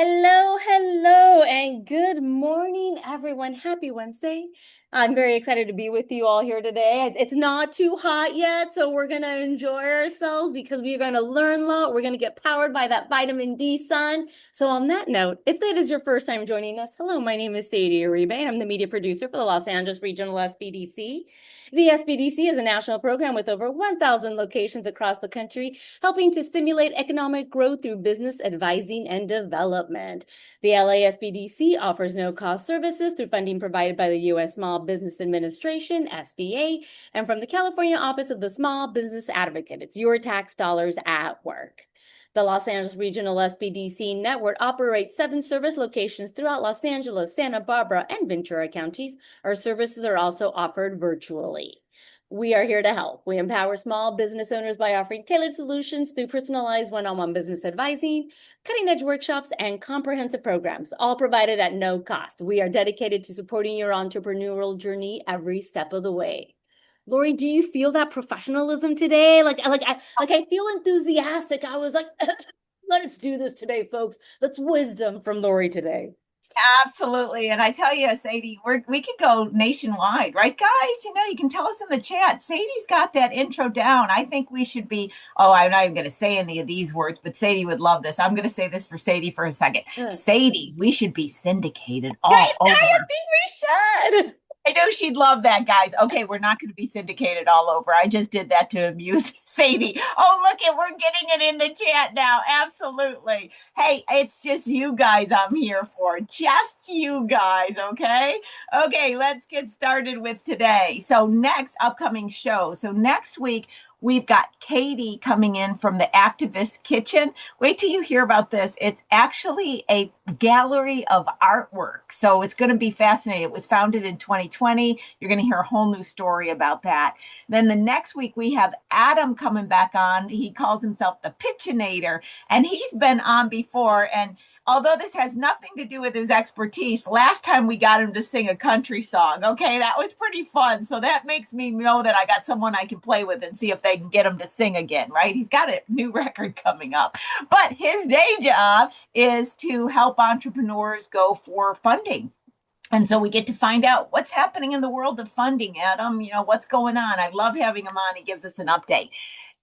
Hello, and good morning, everyone. Happy Wednesday. I'm very excited to be with you all here today. It's not too hot yet, so we're going to enjoy ourselves because we're going to learn a lot. We're going to get powered by that vitamin D sun. So, on that note, if it is your first time joining us, hello, my name is Sadie Uribe, and I'm the media producer for the Los Angeles Regional SBDC. The SBDC is a national program with over 1,000 locations across the country, helping to stimulate economic growth through business advising and development. The LASBDC offers no-cost services through funding provided by the U.S. Small Business Administration, SBA, and from the California Office of the Small Business Advocate. It's your tax dollars at work. The Los Angeles Regional SBDC network operates 7 service locations throughout Los Angeles, Santa Barbara, and Ventura counties. Our services are also offered virtually. We are here to help. We empower small business owners by offering tailored solutions through personalized one-on-one business advising, cutting-edge workshops, and comprehensive programs, all provided at no cost. We are dedicated to supporting your entrepreneurial journey every step of the way. Lori, do you feel that professionalism today? I feel enthusiastic. I was like, let's do this today, folks. That's wisdom from Lori today. Absolutely. And I tell you, Sadie, we could go nationwide, right, guys? You can tell us in the chat. Sadie's got that intro down. I think we should be, oh, I'm not even going to say any of these words, but Sadie would love this. I'm going to say this for Sadie for a second. Sadie, we should be syndicated all over. I think we should. I know she'd love that, guys. Okay, we're not going to be syndicated all over. I just did that to amuse Sadie. Oh, look it, we're getting it in the chat now. Absolutely. Hey, it's just you guys I'm here for. Just you guys, okay? Okay, let's get started with today. So next upcoming show. So next week, we've got Katie coming in from the Activist Kitchen. Wait till you hear about this. It's actually a gallery of artwork. So it's going to be fascinating. It was founded in 2020. You're going to hear a whole new story about that. Then the next week, we have Adam coming back on. He calls himself the Pitchinator, and he's been on before. And although this has nothing to do with his expertise, last time we got him to sing a country song. Okay, that was pretty fun. So that makes me know that I got someone I can play with and see if they can get him to sing again, right? He's got a new record coming up. But his day job is to help entrepreneurs go for funding. And so we get to find out what's happening in the world of funding, Adam. What's going on. I love having him on. He gives us an update.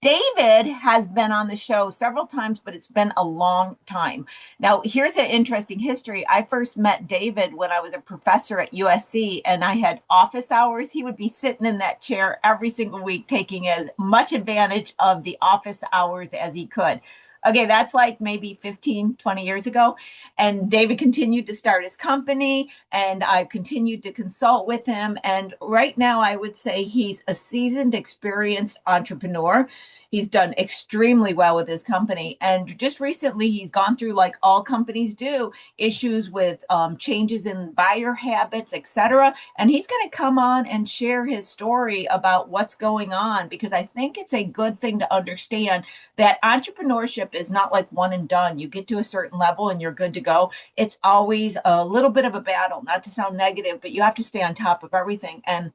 David has been on the show several times, but it's been a long time. Now, here's an interesting history. I first met David when I was a professor at USC and I had office hours. He would be sitting in that chair every single week, taking as much advantage of the office hours as he could. Okay, that's like maybe 15, 20 years ago. And David continued to start his company, and I've continued to consult with him. And right now, I would say he's a seasoned, experienced entrepreneur. He's done extremely well with his company. And just recently, he's gone through, like all companies do, issues with changes in buyer habits, etc. And he's going to come on and share his story about what's going on, because I think it's a good thing to understand that entrepreneurship is not like one and done. You get to a certain level and you're good to go. It's always a little bit of a battle, not to sound negative, but you have to stay on top of everything. And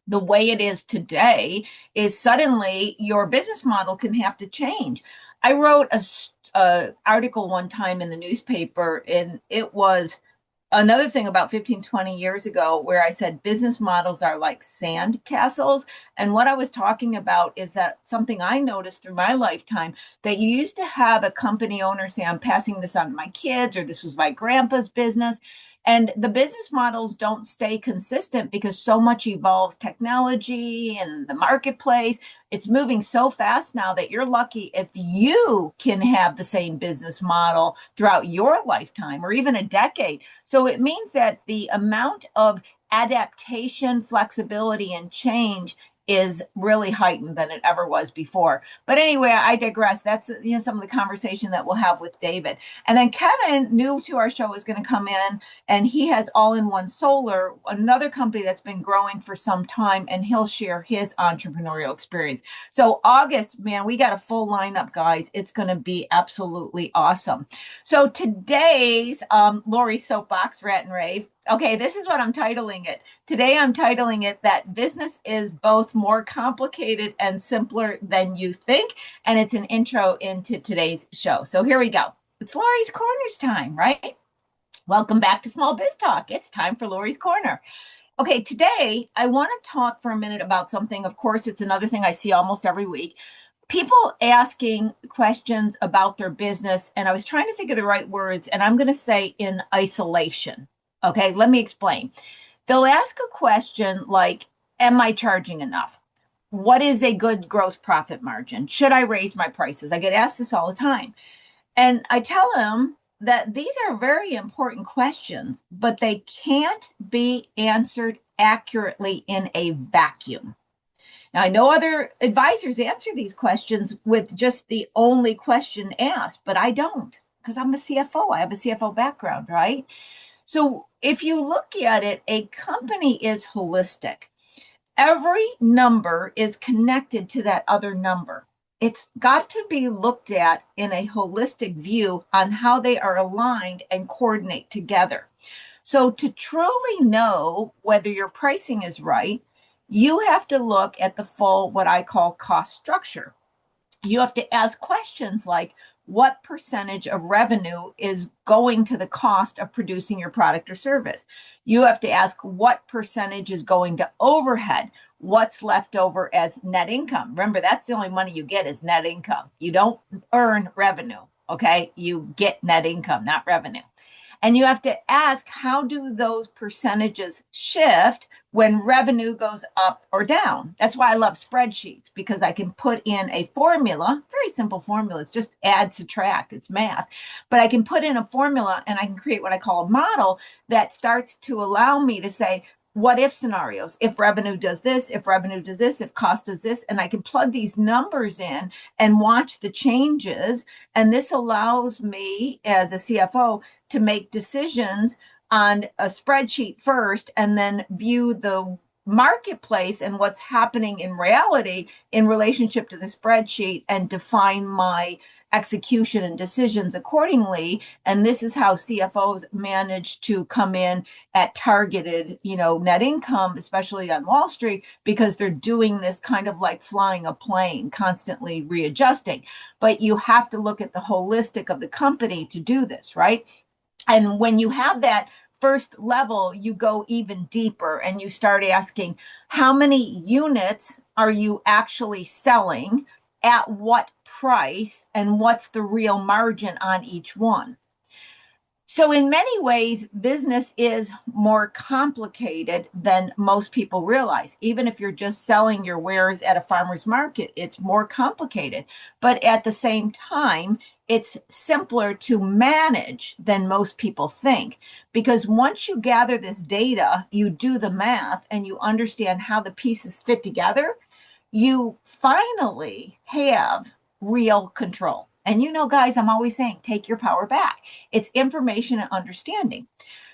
the way it is today is suddenly your business model can have to change. I wrote a article one time in the newspaper, and it was another thing about 15, 20 years ago where I said business models are like sand castles. And what I was talking about is that something I noticed through my lifetime, that you used to have a company owner say, I'm passing this on to my kids, or this was my grandpa's business. And the business models don't stay consistent because so much evolves technology and the marketplace. It's moving so fast now that you're lucky if you can have the same business model throughout your lifetime or even a decade. So it means that the amount of adaptation, flexibility, and change is really heightened than it ever was before. But anyway, I digress. That's some of the conversation that we'll have with David. And then Kevin, new to our show, is going to come in, and he has All-in-One Solar, another company that's been growing for some time, and he'll share his entrepreneurial experience. So August, man, we got a full lineup, guys. It's going to be absolutely awesome. So today's Lori Soapbox Rant and Rave. Okay, this is what I'm titling it. Today, I'm titling it that business is both more complicated and simpler than you think. And it's an intro into today's show. So here we go. It's Lori's Corners time, right? Welcome back to Small Biz Talk. It's time for Lori's Corner. Okay, today I want to talk for a minute about something. Of course, it's another thing I see almost every week. People asking questions about their business, and I was trying to think of the right words, and I'm going to say in isolation. Okay, let me explain. They'll ask a question like, am I charging enough? What is a good gross profit margin? Should I raise my prices? I get asked this all the time. And I tell them that these are very important questions, but they can't be answered accurately in a vacuum. Now, I know other advisors answer these questions with just the only question asked, but I don't because I'm a CFO. I have a CFO background, right? So if you look at it, a company is holistic. Every number is connected to that other number. It's got to be looked at in a holistic view on how they are aligned and coordinate together. So, to truly know whether your pricing is right, you have to look at the full, what I call cost structure. You have to ask questions like, what percentage of revenue is going to the cost of producing your product or service? You have to ask what percentage is going to overhead, what's left over as net income. Remember, that's the only money you get is net income. You don't earn revenue, okay? You get net income, not revenue. And you have to ask, how do those percentages shift when revenue goes up or down? That's why I love spreadsheets, because I can put in a formula, very simple formula. It's just add, subtract, it's math. But I can put in a formula and I can create what I call a model that starts to allow me to say, what if scenarios, if revenue does this, if revenue does this, if cost does this, and I can plug these numbers in and watch the changes. And this allows me as a CFO to make decisions on a spreadsheet first and then view the marketplace and what's happening in reality in relationship to the spreadsheet and define my execution and decisions accordingly. And this is how CFOs manage to come in at targeted, net income, especially on Wall Street, because they're doing this kind of like flying a plane, constantly readjusting. But you have to look at the holistic of the company to do this, right? And when you have that first level, you go even deeper and you start asking, how many units are you actually selling, at what price, and what's the real margin on each one? So, in many ways, business is more complicated than most people realize. Even if you're just selling your wares at a farmer's market, it's more complicated. But at the same time, it's simpler to manage than most people think. Because once you gather this data, you do the math, and you understand how the pieces fit together, you finally have real control. And guys, I'm always saying, take your power back. It's information and understanding.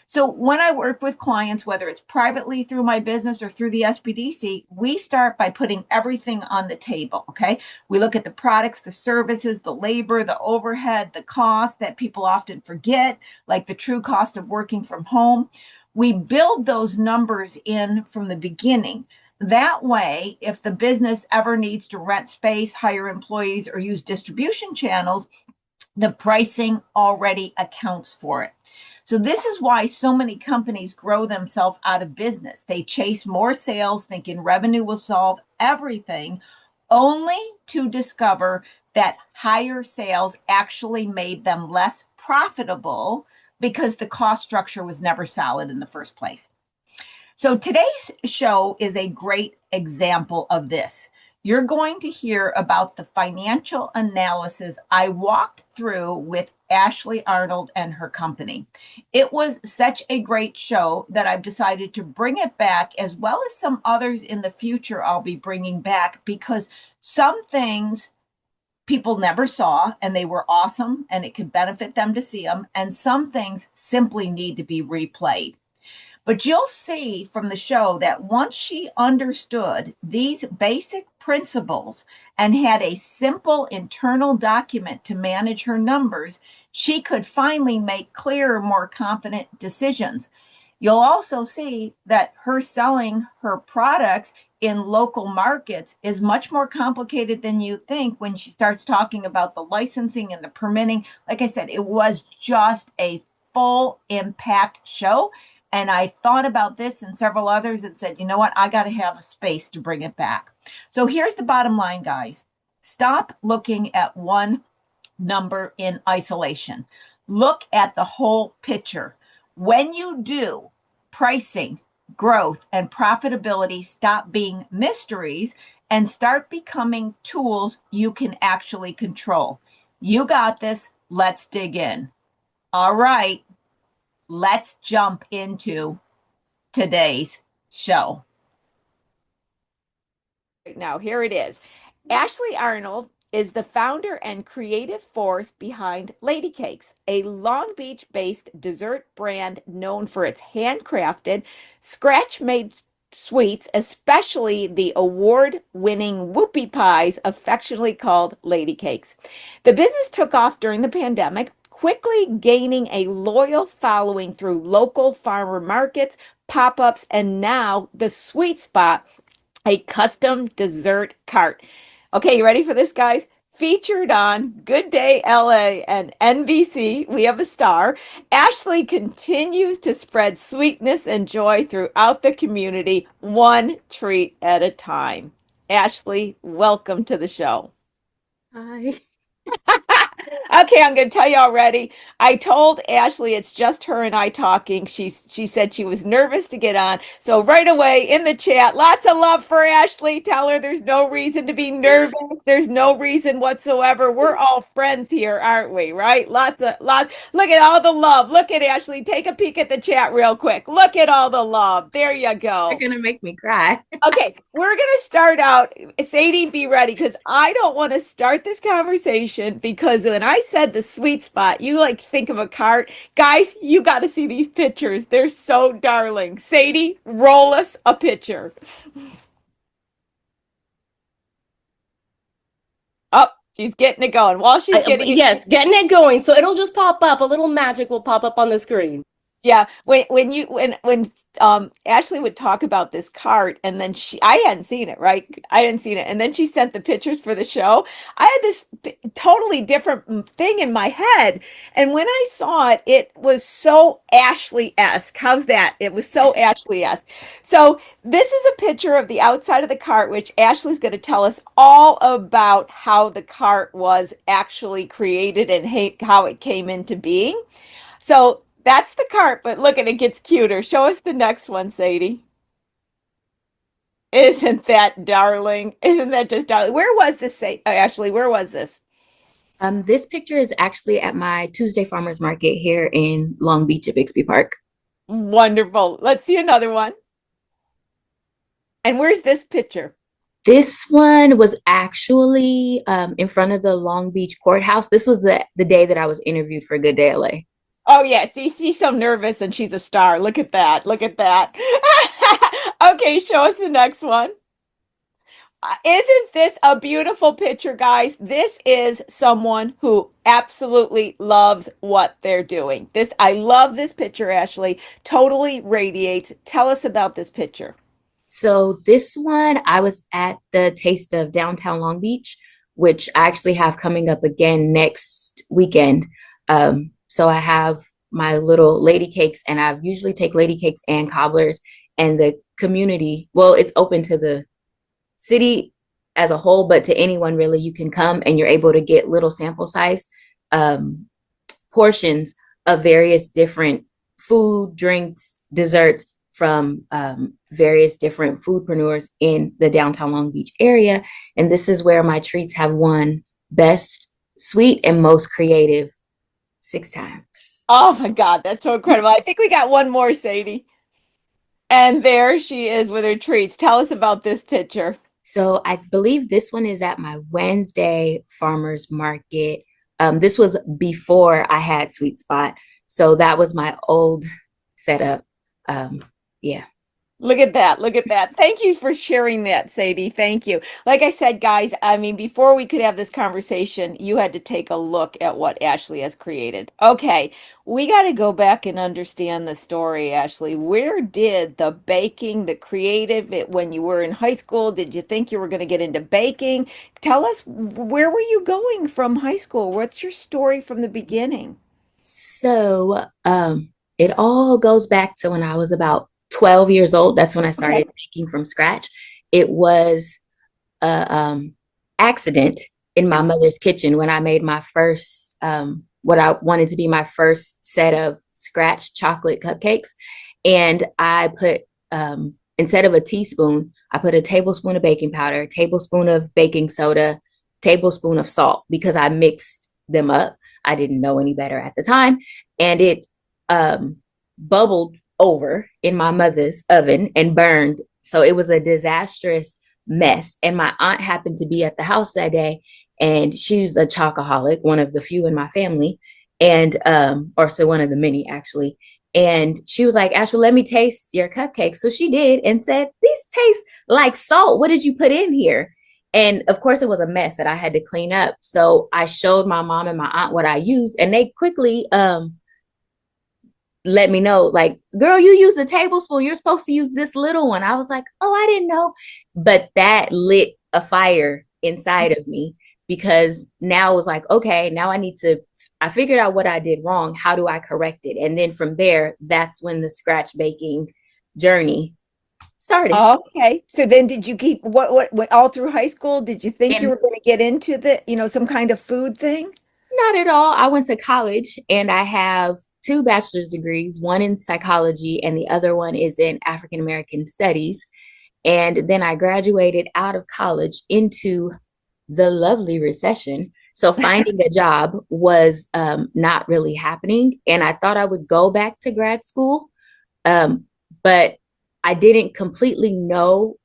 So when I work with clients, whether it's privately through my business or through the SBDC, we start by putting everything on the table, okay? We look at the products, the services, the labor, the overhead, the cost that people often forget, like the true cost of working from home. We build those numbers in from the beginning. That way, if the business ever needs to rent space, hire employees, or use distribution channels, the pricing already accounts for it. So this is why so many companies grow themselves out of business. They chase more sales, thinking revenue will solve everything, only to discover that higher sales actually made them less profitable because the cost structure was never solid in the first place. So today's show is a great example of this. You're going to hear about the financial analysis I walked through with Ashley Arnold and her company. It was such a great show that I've decided to bring it back, as well as some others in the future I'll be bringing back, because some things people never saw and they were awesome and it could benefit them to see them, and some things simply need to be replayed. But you'll see from the show that once she understood these basic principles and had a simple internal document to manage her numbers, she could finally make clearer, more confident decisions. You'll also see that her selling her products in local markets is much more complicated than you think when she starts talking about the licensing and the permitting. Like I said, it was just a full impact show. And I thought about this and several others and said, you know what? I got to have a space to bring it back. So here's the bottom line, guys. Stop looking at one number in isolation. Look at the whole picture. When you do, pricing, growth, and profitability stop being mysteries and start becoming tools you can actually control. You got this. Let's dig in. All right, let's jump into today's show. Right now, here it is. Ashley Arnold is the founder and creative force behind Ladie Kakes, a Long Beach-based dessert brand known for its handcrafted, scratch-made sweets, especially the award-winning whoopie pies, affectionately called Ladie Kakes. The business took off during the pandemic, quickly gaining a loyal following through local farmer markets, pop-ups, and now the sweet spot, a custom dessert cart. Okay, you ready for this, guys? Featured on Good Day LA and NBC, we have a star. Ashley continues to spread sweetness and joy throughout the community, one treat at a time. Ashley, welcome to the show. Hi. Okay, I'm going to tell you already. I told Ashley it's just her and I talking. She said she was nervous to get on. So right away in the chat, lots of love for Ashley. Tell her there's no reason to be nervous. There's no reason whatsoever. We're all friends here, aren't we? Right? Lots. Look at all the love. Look at Ashley. Take a peek at the chat real quick. Look at all the love. There you go. You're gonna make me cry. Okay, we're going to start out. Sadie, be ready because I don't want to start this conversation because when I said the sweet spot, you like think of a cart. Guys, you got to see these pictures. They're so darling. Sadie, roll us a picture. Oh, she's getting it going. While she's getting it, Yes, getting it going. So it'll just pop up. A little magic will pop up on the screen. yeah, when Ashley would talk about this cart and then I hadn't seen it, right? I hadn't seen it. And then she sent the pictures for the show. I had this totally different thing in my head. And when I saw it, it was so Ashley-esque. How's that? It was so Ashley-esque. So this is a picture of the outside of the cart, which Ashley's going to tell us all about how the cart was actually created and how it came into being. So that's the cart, but look at it gets cuter. Show us the next one, Sadie. Isn't that darling? Isn't that just darling? Where was this, Ashley? Where was this? This picture is actually at my Tuesday Farmers Market here in Long Beach at Bixby Park. Wonderful. Let's see another one. And where's this picture? This one was actually in front of the Long Beach courthouse. This was the day that I was interviewed for Good Day LA. Oh, yeah. See, she's so nervous and she's a star. Look at that. Look at that. Okay, show us the next one. Isn't this a beautiful picture, guys? This is someone who absolutely loves what they're doing. I love this picture, Ashley. Totally radiates. Tell us about this picture. So this one, I was at the Taste of Downtown Long Beach, which I actually have coming up again next weekend. So I have my little Ladie Kakes, and I usually take Ladie Kakes and cobblers, and the community. Well, it's open to the city as a whole, but to anyone really, you can come and you're able to get little sample size portions of various different food, drinks, desserts from various different foodpreneurs in the downtown Long Beach area. And this is where my treats have won best sweet and most creative 6 times. Oh my God, that's so incredible. I think we got one more, Sadie. And there she is with her treats. Tell us about this picture. So I believe this one is at my Wednesday farmers market. This was before I had Sweet Spot. So that was my old setup. Yeah. Look at that. Look at that. Thank you for sharing that, Sadie. Thank you. Like I said, guys, I mean, before we could have this conversation, you had to take a look at what Ashley has created. Okay, we got to go back and understand the story, Ashley. Where did the baking, the creative, when you were in high school, did you think you were going to get into baking? Tell us, where were you going from high school? What's your story from the beginning? So it all goes back to when I was about 12 years old. That's when I Okay. started baking from scratch. It was a accident in my mother's kitchen when I made my first, what I wanted to be my first set of scratch chocolate cupcakes. And I put, instead of a teaspoon, I put a tablespoon of baking powder, a tablespoon of baking soda, tablespoon of salt because I mixed them up. I didn't know any better at the time. And it bubbled over in my mother's oven and burned. So it was a disastrous mess. And my aunt happened to be at the house that day, and she's a chocoholic, one of the few in my family, and or so one of the many actually. And she was like, Ashley, let me taste your cupcakes. So she did and said, these taste like salt. What did you put in here? And of course, it was a mess that I had to clean up. So I showed my mom and my aunt what I used, and they quickly let me know, like, girl, you used a tablespoon. You're supposed to use this little one. I was like, oh, I didn't know. But that lit a fire inside of me because now it was like, okay, now I figured out what I did wrong. How do I correct it? And then from there, that's when the scratch baking journey started. Okay. So then did you keep what all through high school? Did you think you And were going to get into some kind of food thing? not at all. I went to college and I have two bachelor's degrees, one in psychology and the other one is in African American studies. And then I graduated out of college into the lovely recession. So finding a job was not really happening. And I thought I would go back to grad school, um, but I didn't completely know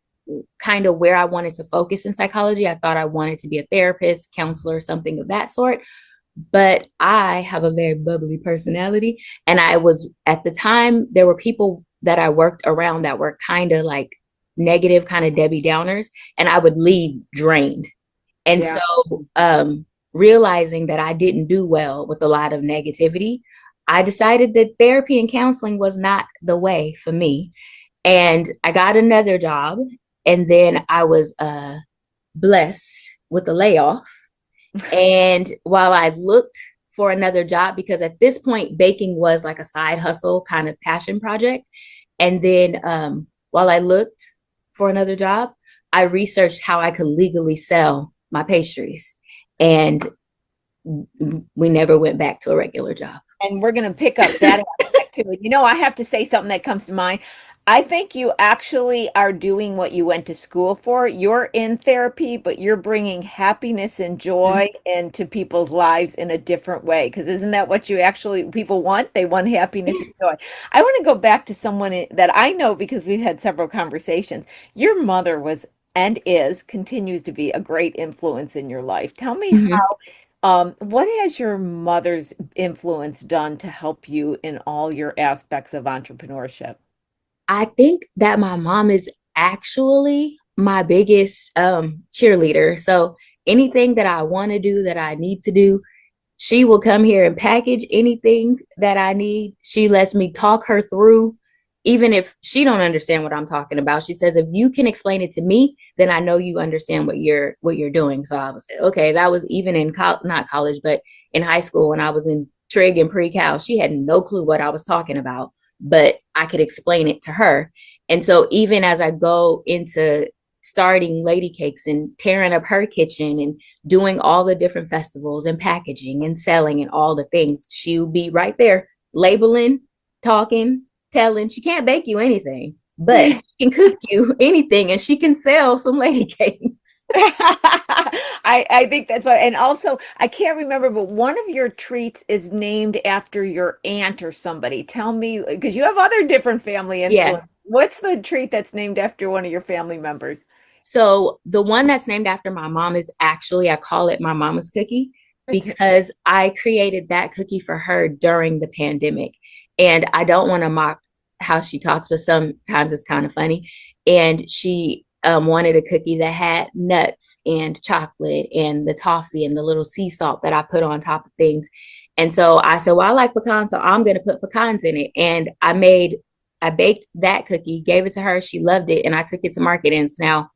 kind of where I wanted to focus in psychology. I thought I wanted to be a therapist, counselor, something of that sort. But I have a very bubbly personality. And I was, at the time, there were people that I worked around that were kind of like negative, kind of Debbie Downers, and I would leave drained. And Yeah. so, realizing that I didn't do well with a lot of negativity, I decided that therapy and counseling was not the way for me. And I got another job, and then I was blessed with a layoff. And while I looked for another job, because at this point, baking was like a side hustle kind of passion project. And then while I looked for another job, I researched how I could legally sell my pastries. And we never went back to a regular job. And we're going to pick up that aspect too. I have to say something that comes to mind. I think you actually are doing what you went to school for. You're in therapy, but you're bringing happiness and joy into people's lives in a different way. Because isn't that what people want? They want happiness and joy. I want to go back to someone that I know because we've had several conversations. Your mother was and continues to be a great influence in your life. Tell me Mm-hmm. what has your mother's influence done to help you in all your aspects of entrepreneurship? I think that my mom is actually my biggest cheerleader. So anything that I want to do, that I need to do, she will come here and package anything that I need. She lets me talk her through, even if she don't understand what I'm talking about. She says, if you can explain it to me, then I know you understand what you're doing. So I was like, okay, that was even in not college, but in high school when I was in trig and pre-cal. She had no clue what I was talking about, but I could explain it to her. And so even as I go into starting Ladie Kakes and tearing up her kitchen and doing all the different festivals and packaging and selling and all the things, she'll be right there labeling, talking, telling. She can't bake you anything, but she can cook you anything, and she can sell some Ladie Kakes. I think that's why. And also, I can't remember, but one of your treats is named after your aunt or somebody. Tell me, because you have other different family Yeah. influence. What's the treat that's named after one of your family members? So the one that's named after my mom is actually, I call it my mama's cookie because I created that cookie for her during the pandemic. And I don't want to mock how she talks, but sometimes it's kind of funny. And she wanted a cookie that had nuts and chocolate and the toffee and the little sea salt that I put on top of things. And so I said, well, I like pecans, so I'm going to put pecans in it. And I baked that cookie, gave it to her. She loved it. And I took it to market. And it's now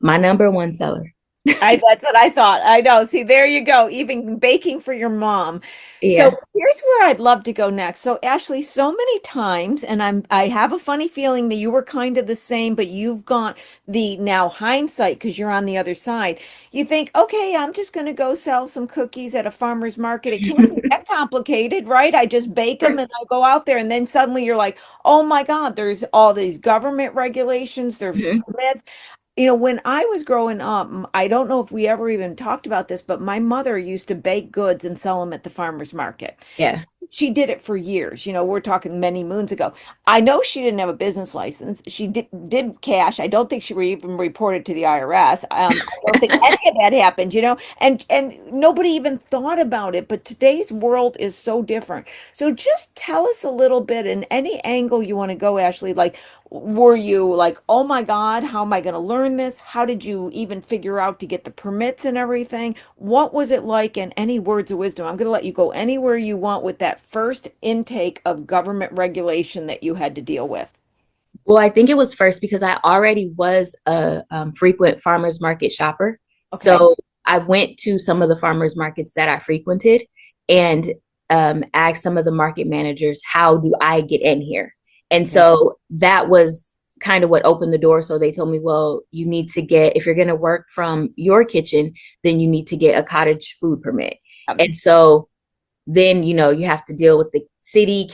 my number one seller. That's what I thought. I know. See, there you go. Even baking for your mom. So Yeah. here's where I'd love to go next. So Ashley, so many times, and I have a funny feeling that you were kind of the same, but you've got the now hindsight because you're on the other side. You think, okay, I'm just going to go sell some cookies at a farmer's market. It can't be that complicated, right? I just bake them and I go out there, and then suddenly you're like, oh my God, there's all these government regulations, there's Mhm. permits. You know, when I was growing up, I don't know if we ever even talked about this, but my mother used to bake goods and sell them at the farmer's market. Yeah. She did it for years. You know, we're talking many moons ago. I know she didn't have a business license. She did cash. I don't think she even reported to the IRS. I don't think any of that happened, you know, and nobody even thought about it. But today's world is so different. So just tell us a little bit in any angle you want to go, Ashley. Like, were you like, oh my God, how am I going to learn this? How did you even figure out to get the permits and everything? What was it like? And any words of wisdom? I'm going to let you go anywhere you want with that first intake of government regulation that you had to deal with. Well, I think it was first because I already was a frequent farmers market shopper. Okay. So I went to some of the farmers markets that I frequented and asked some of the market managers, how do I get in here? And Okay. so that was kind of what opened the door. So they told me, well, you need to get, if you're going to work from your kitchen, then you need to get a cottage food permit. And so then, you have to deal with the city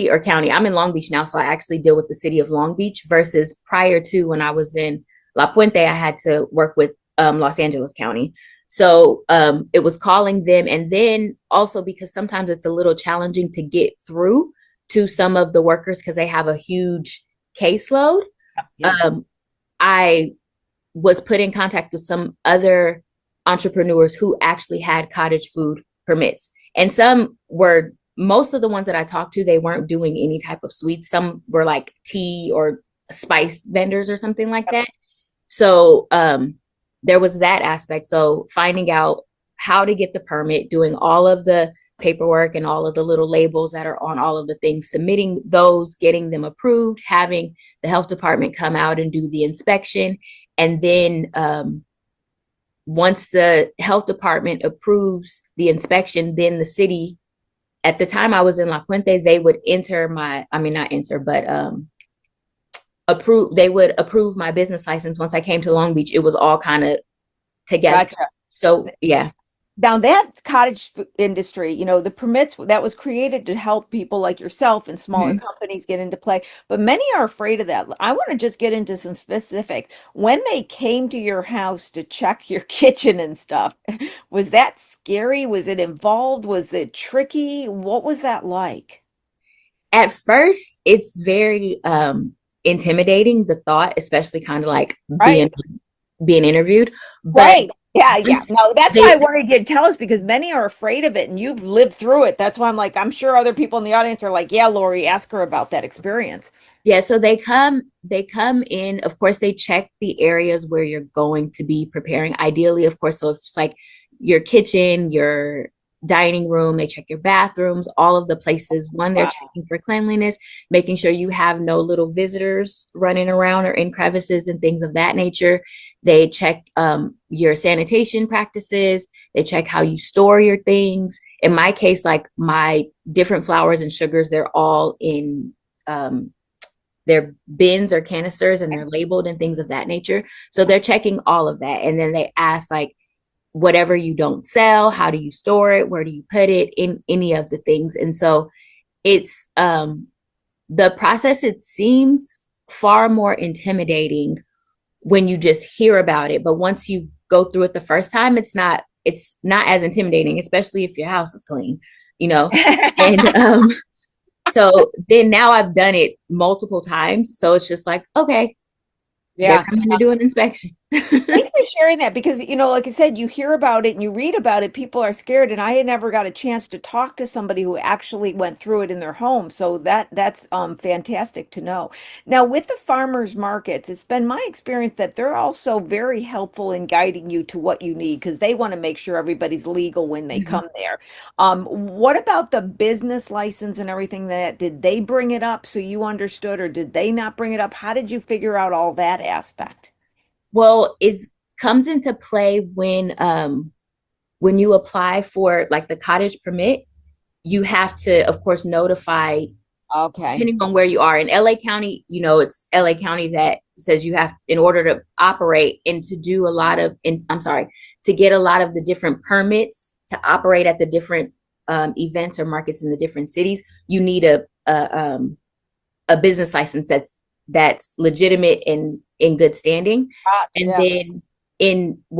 or county. I'm in Long Beach now, so I actually deal with the city of Long Beach versus prior to when I was in La Puente, I had to work with Los Angeles County. So it was calling them. And then also because sometimes it's a little challenging to get through to some of the workers because they have a huge caseload. Yeah. I was put in contact with some other entrepreneurs who actually had cottage food permits. And most of the ones that I talked to, they weren't doing any type of sweets. Some were like tea or spice vendors or something like that. So there was that aspect. So finding out how to get the permit, doing all of the paperwork and all of the little labels that are on all of the things, submitting those, getting them approved, having the health department come out and do the inspection. And then once the health department approves the inspection, then the city, at the time I was in La Puente, they would they would approve my business license. Once I came to Long Beach, it was all kind of together. Gotcha. So yeah. Now that cottage industry, you know, the permits that was created to help people like yourself and smaller Mhm. companies get into play, but many are afraid of that. I want to just get into some specifics. When they came to your house to check your kitchen and stuff, was that scary? Was it involved? Was it tricky? What was that like? At first, it's very intimidating, the thought, especially kind of like being Right. being interviewed. But Right. Yeah, yeah. No, that's why they I wanted you to tell us because many are afraid of it and you've lived through it. That's why I'm like, I'm sure other people in the audience are like, yeah, Lori, ask her about that experience. Yeah, so they come in, of course, they check the areas where you're going to be preparing. Ideally, of course, so if it's like your kitchen, your dining room, they check your bathrooms, all of the places. One, they're Wow. checking for cleanliness, making sure you have no little visitors running around or in crevices and things of that nature. They check your sanitation practices. They check how you store your things. In my case, like my different flours and sugars, they're all in their bins or canisters and they're labeled and things of that nature. So they're checking all of that. And then they ask like, whatever you don't sell, how do you store it? Where do you put it in any of the things? And so it's the process, it seems far more intimidating when you just hear about it. But once you go through it the first time, it's not as intimidating, especially if your house is clean, you know? And so then now I've done it multiple times. So it's just like, okay, they're Yeah. coming to do an inspection. Makes for sharing that because, like I said, you hear about it and you read about it, people are scared. And I had never got a chance to talk to somebody who actually went through it in their home. So that's fantastic to know. Now, with the farmers markets, it's been my experience that they're also very helpful in guiding you to what you need because they want to make sure everybody's legal when they Mhm. come there. What about the business license and everything that did they bring it up so you understood, or did they not bring it up? How did you figure out all that aspect? Well, it comes into play when you apply for like the cottage permit, you have to, of course, notify Okay. depending on where you are in LA County, it's LA County that says you have, in order to operate and to do a lot of, I'm sorry, to get a lot of the different permits to operate at the different events or markets in the different cities, you need a business license that's legitimate and in good standing. And Yeah. then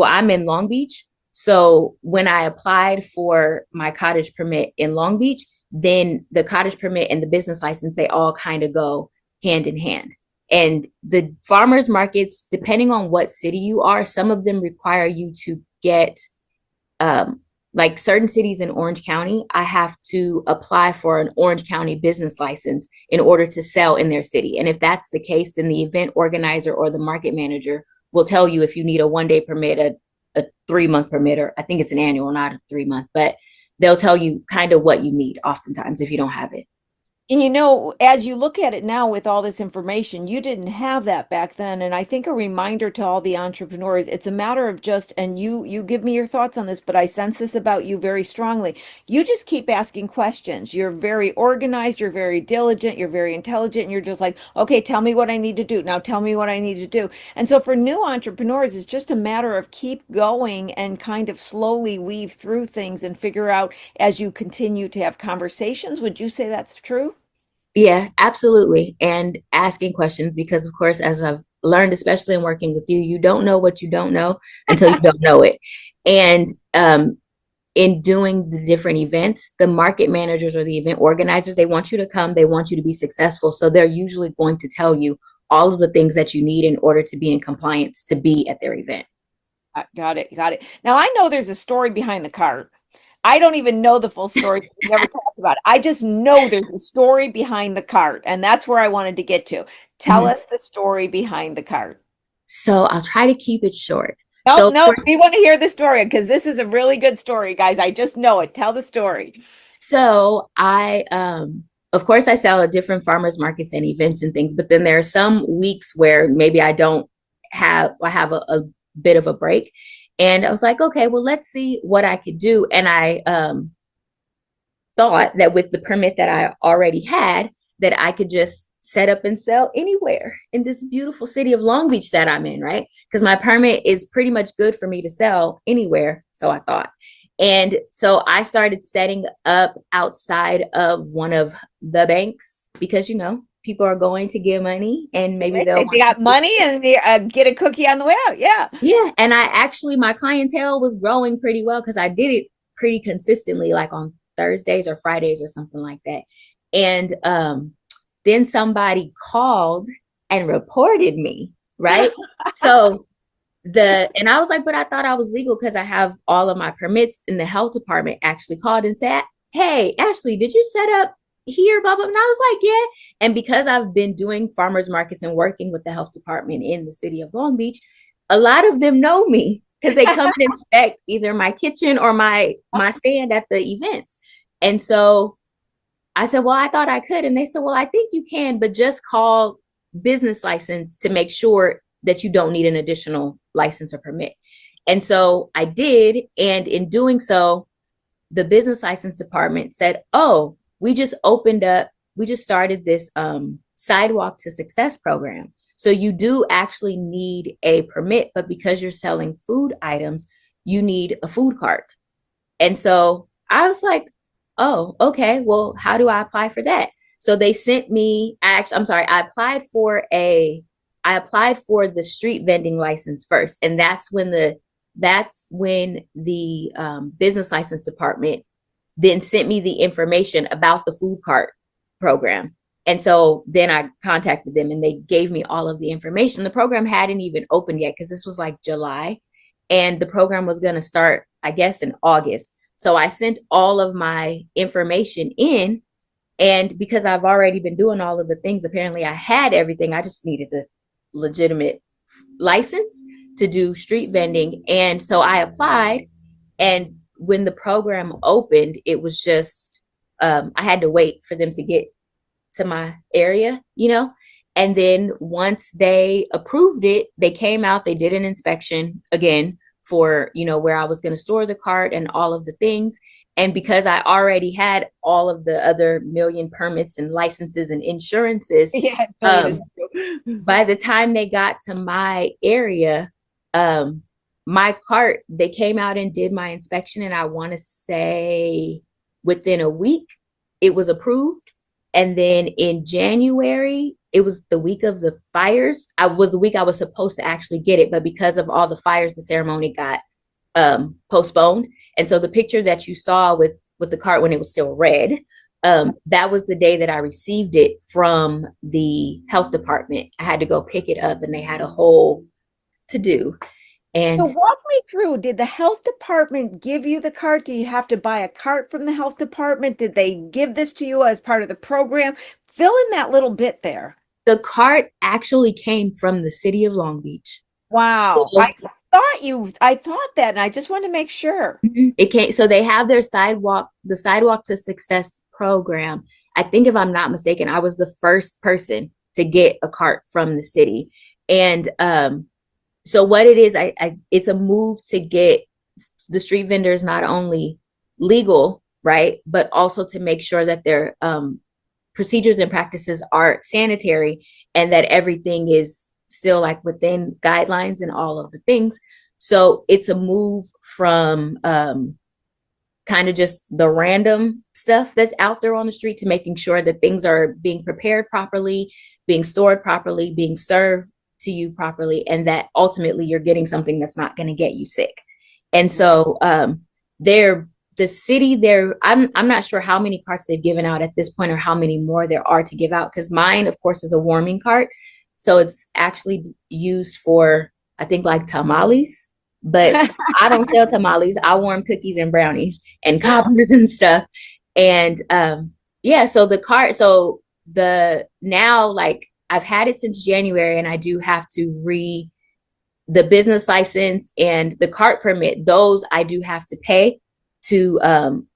I'm in Long Beach. So when I applied for my cottage permit in Long Beach, then the cottage permit and the business license, they all kind of go hand in hand. And the farmers markets, depending on what city you are, some of them require you to get um, like certain cities in Orange County, I have to apply for an Orange County business license in order to sell in their city. And if that's the case, then the event organizer or the market manager will tell you if you need a 1 day permit, a 3 month permit, or I think it's an annual, not a 3 month, but they'll tell you kind of what you need oftentimes if you don't have it. And as you look at it now with all this information, you didn't have that back then. And I think a reminder to all the entrepreneurs, it's a matter of just, and you give me your thoughts on this, but I sense this about you very strongly. You just keep asking questions. You're very organized, you're very diligent, you're very intelligent, and you're just like, okay, tell me what I need to do. Now tell me what I need to do. And so for new entrepreneurs, it's just a matter of keep going and kind of slowly weave through things and figure out as you continue to have conversations. Would you say that's true? Yeah, absolutely. And asking questions because, of course, as I've learned, especially in working with you, you don't know what you don't know until you don't know it. And in doing the different events, the market managers or the event organizers, they want you to come, they want you to be successful. So they're usually going to tell you all of the things that you need in order to be in compliance to be at their event. Got it. Got it. Now I know there's a story behind the cart. I don't even know the full story. We never talked about it. I just know there's a story behind the cart, and that's where I wanted to get to. Tell Mhm. us the story behind the cart. So I'll try to keep it short. Nope, So, of nope. course, We want to hear the story because this is a really good story, guys. I just know it. Tell the story. So I, of course, I sell at different farmers markets and events and things, but then there are some weeks where maybe I have a bit of a break. And I was like, okay, well, let's see what I could do. And I thought that with the permit that I already had, that I could just set up and sell anywhere in this beautiful city of Long Beach that I'm in, right? Because my permit is pretty much good for me to sell anywhere. So I thought. And so I started setting up outside of one of the banks because, people are going to give money and maybe They they'll say they want got to. money and they get a cookie on the way out. Yeah. Yeah. And my clientele was growing pretty well because I did it pretty consistently, like on Thursdays or Fridays or something like that. And then somebody called and reported me, right? So and I was like, but I thought I was legal because I have all of my permits. And the health department actually called and said, hey, Ashley, did you set up here? Blah, blah. And I was like, yeah. And because I've been doing farmers markets and working with the health department in the city of Long Beach, a lot of them know me because they come and inspect either my kitchen or my stand at the events. And so I said, well, I thought I could. And they said, well, I think you can, but just call business license to make sure that you don't need an additional license or permit. And so I did. And in doing so, the business license department said, oh, we just started this sidewalk to success program. So you do actually need a permit, but because you're selling food items, you need a food cart. And so I was like, oh, okay, well, how do I apply for that? So they sent me, I'm sorry, I applied for the street vending license first. And that's when the business license department then sent me the information about the food cart program. And so then I contacted them and they gave me all of the information. The program hadn't even opened yet because this was like July. and the program was going to start, I guess, in August. So I sent all of my information in. And because I've already been doing all of the things, apparently I had everything. I just needed a legitimate license to do street vending. And so I applied. And when the program opened, it was just, I had to wait for them to get to my area, you know? And then once they approved it, they came out, they did an inspection again for, you know, where I was going to store the cart and all of the things. And because I already had all of the other million permits and licenses and insurances, Yeah, by the time they got to my area, my cart, they came out and did my inspection. And I want to say within a week, it was approved. And then in January, it was the week of the fires. I was the week I was supposed to actually get it, but because of all the fires, the ceremony got postponed. And so the picture that you saw with the cart when it was still red, that was the day that I received it from the health department. I had to go pick it up, and they had a whole to do. So And walk me through, did the health department give you the cart? Do you have to buy a cart from the health department? Did they give this to you as part of the program? Fill in that little bit there. the cart actually came from the city of Long Beach. Wow. So I thought that, and I just wanted to make sure. it came, so they have their the Sidewalk to Success program. I think if I'm not mistaken, I was the first person to get a cart from the city. And so what it is, it's a move to get the street vendors not only legal, right, but also to make sure that their procedures and practices are sanitary and that everything is still like within guidelines and all of the things. So it's a move from kind of just the random stuff that's out there on the street to making sure that things are being prepared properly, being stored properly, being served to you properly, and that ultimately you're getting something that's not going to get you sick. And so they're the city there. I'm not sure how many carts they've given out at this point or how many more there are to give out, because mine, of course, is a warming cart. So it's actually used for, I think, like tamales, but I don't sell tamales. I warm cookies and brownies and cobbers and stuff. And yeah, so the cart, so the now, like, I've had it since January, and I do have to the business license and the cart permit. Those I do have to pay to,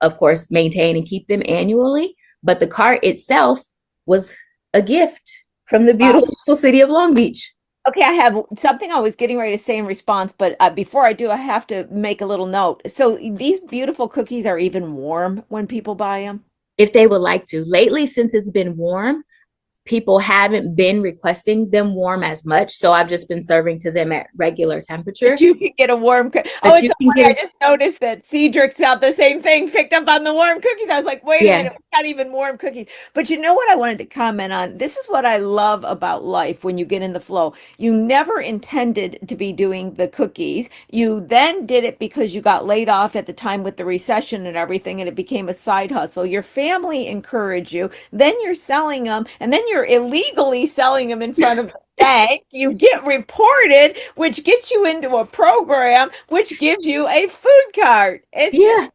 of course, maintain and keep them annually. But the cart itself was a gift from the beautiful city of Long Beach. Okay, I have something I was getting ready to say in response, but before I do, I have to make a little note. So these beautiful cookies are even warm when people buy them? If they would like to. Lately, since it's been warm, people haven't been requesting them warm as much. So I've just been serving to them at regular temperature. But you can get a warm cookie. Oh, it's so funny. I just noticed that Cedric's out the same thing, picked up on the warm cookies. I was like, wait a minute, we got even warm cookies. But you know what I wanted to comment on? This is what I love about life when you get in the flow. You never intended to be doing the cookies. You then did it because you got laid off at the time with the recession and everything, and it became a side hustle. Your family encouraged you. Then you're selling them, and then you're illegally selling them in front of the bank. You get reported, which gets you into a program, which gives you a food cart. Isn't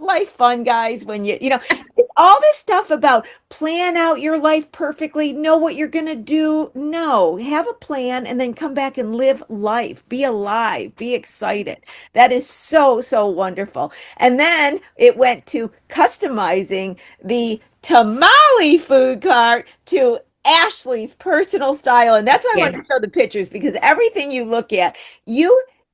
life fun, guys? When you know, it's all this stuff about plan out your life perfectly, know what you're going to do. No, have a plan and then come back and live life. Be alive, be excited. That is so, so wonderful. And then it went to customizing the tamale food cart to Ashley's personal style. And that's why I wanted to show the pictures, because everything you look at,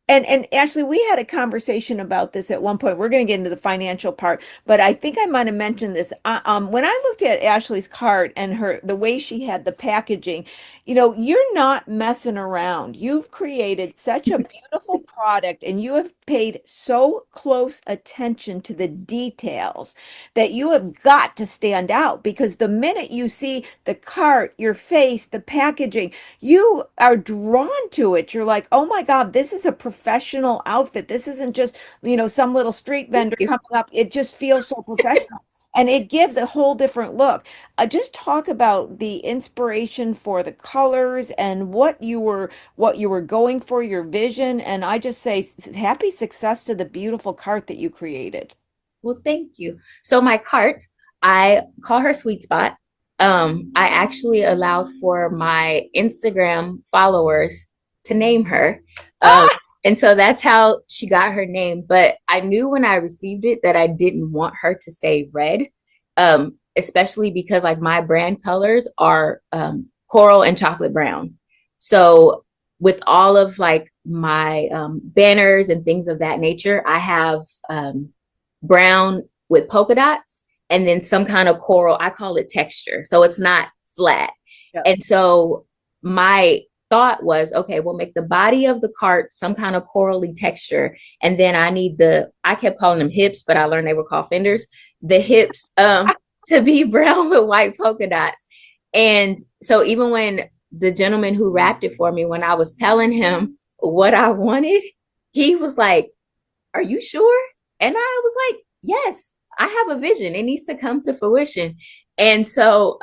and Ashley, we had a conversation about this at one point. We're going to get into the financial part, but I think I might have mentioned this. When I looked at Ashley's cart and the way she had the packaging, you know, you're not messing around. You've created such a beautiful product, and you have paid so close attention to the details that you have got to stand out, because the minute you see the cart, your face, the packaging, you are drawn to it. You're like, oh my God, this is a professional professional outfit. This isn't just, some little street Thank vendor you. coming up. It just feels so professional and it gives a whole different look. Just talk about the inspiration for the colors and what you were going for, your vision. And I just say happy success to the beautiful cart that you created. Well, thank you. So my cart, I call her Sweet Spot. I actually allowed for my Instagram followers to name her. Um, Ah, and so that's how she got her name. But I knew when I received it that I didn't want her to stay red, especially because like my brand colors are coral and chocolate brown. So with all of like my banners and things of that nature, I have brown with polka dots and then some kind of coral. I call it texture. So it's not flat. yeah. And so my thought was, okay, we'll make the body of the cart some kind of corally texture. And then I kept calling them hips, but I learned they were called fenders. The hips to be brown with white polka dots. And so even when the gentleman who wrapped it for me, when I was telling him what I wanted, he was like, are you sure? And I was like, yes, I have a vision. It needs to come to fruition. And so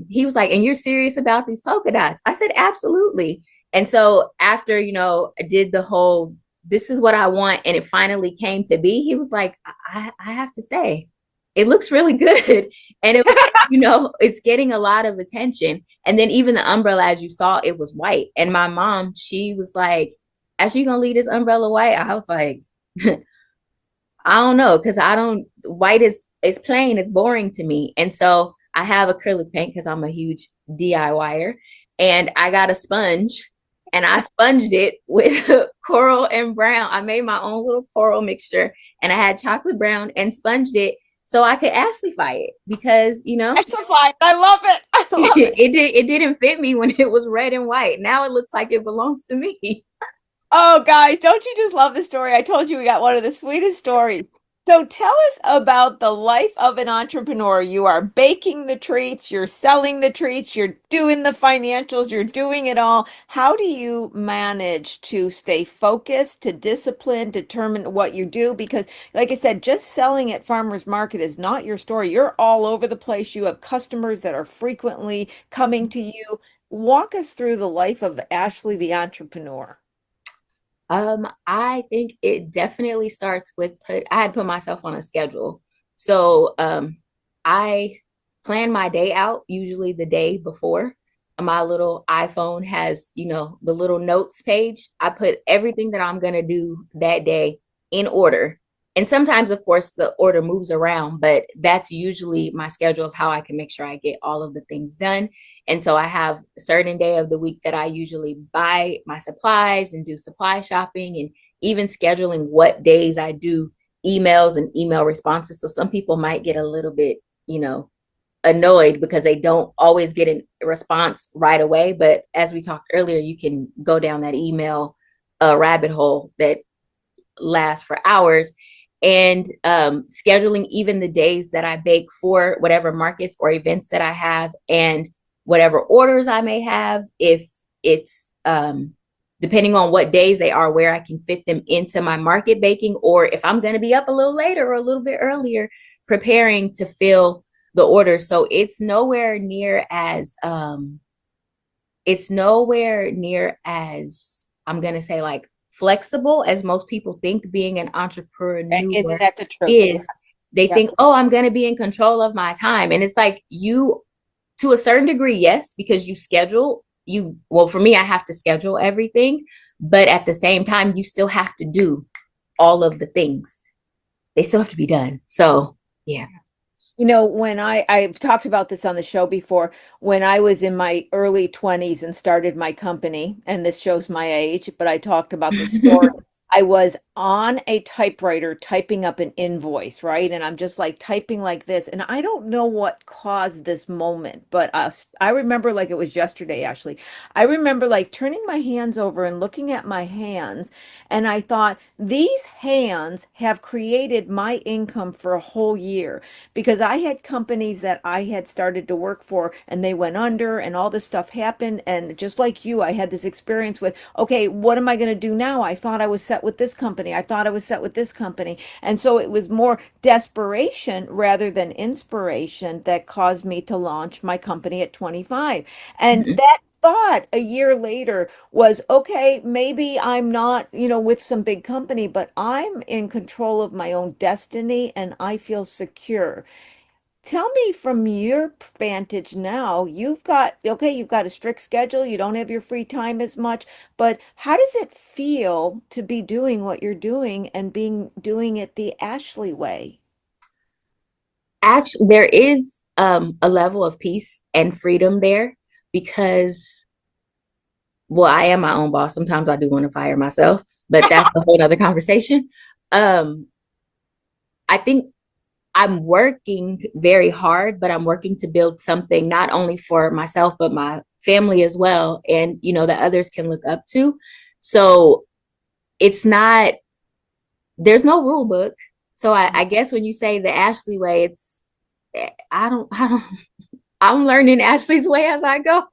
he was like, and you're serious about these polka dots? I said, absolutely. And so after, I did the whole, this is what I want, and it finally came to be, he was like, I have to say, it looks really good. And it was, it's getting a lot of attention. And then even the umbrella, as you saw, it was white. And my mom, she was like, as you gonna leave this umbrella white? I was like, I don't know, because I don't white is plain, it's boring to me. And so I have acrylic paint because I'm a huge DIYer. And I got a sponge and I sponged it with coral and brown. I made my own little coral mixture and I had chocolate brown and sponged it so I could Ashleyfy it because, Excellent. I love it. I love it. it didn't fit me when it was red and white. Now it looks like it belongs to me. Oh, guys, don't you just love the story? I told you we got one of the sweetest stories. So tell us about the life of an entrepreneur. You are baking the treats, you're selling the treats, you're doing the financials, you're doing it all. How do you manage to stay focused, to discipline, determine what you do? Because, like I said, just selling at farmers market is not your story. You're all over the place. You have customers that are frequently coming to you. Walk us through the life of Ashley, the entrepreneur. I think it definitely starts with I had put myself on a schedule. So I plan my day out usually the day before. My little iPhone has, the little notes page. I put everything that I'm gonna do that day in order. And sometimes, of course, the order moves around, but that's usually my schedule of how I can make sure I get all of the things done. And so I have a certain day of the week that I usually buy my supplies and do supply shopping and even scheduling what days I do emails and email responses. So some people might get a little bit, annoyed because they don't always get a response right away. But as we talked earlier, you can go down that email rabbit hole that lasts for hours and scheduling even the days that I bake for whatever markets or events that I have and whatever orders I may have, if it's depending on what days they are, where I can fit them into my market baking, or if I'm going to be up a little later or a little bit earlier, preparing to fill the order. So it's nowhere near as I'm going to say like flexible as most people think being an Isn't entrepreneur that the truth? is. They Yeah. think, oh, I'm going to be in control of my time. And it's like to a certain degree, yes, because well, for me, I have to schedule everything. But at the same time, you still have to do all of the things. They still have to be done. So, yeah. When I've talked about this on the show before, when I was in my early 20s and started my company, and this shows my age, but I talked about this story. I was on a typewriter typing up an invoice, right? And I'm just like typing like this. And I don't know what caused this moment, but I remember like it was yesterday, actually. I remember like turning my hands over and looking at my hands. And I thought, these hands have created my income for a whole year because I had companies that I had started to work for and they went under and all this stuff happened. And just like you, I had this experience with, okay, what am I going to do now? I thought I was set with this company. I thought I was set with this company. And so it was more desperation rather than inspiration that caused me to launch my company at 25. And Mhm. that thought a year later was, okay, maybe I'm not, with some big company, but I'm in control of my own destiny and I feel secure. Tell me from your vantage now, you've got a strict schedule, you don't have your free time as much, but how does it feel to be doing what you're doing and doing it the Ashley way? Actually, there is a level of peace and freedom there because, well, I am my own boss. Sometimes I do want to fire myself, but that's a whole other conversation. Um, I think I'm working very hard, but I'm working to build something not only for myself, but my family as well. And, that others can look up to. So it's not, there's no rule book. So I guess when you say the Ashley way, I'm learning Ashley's way as I go.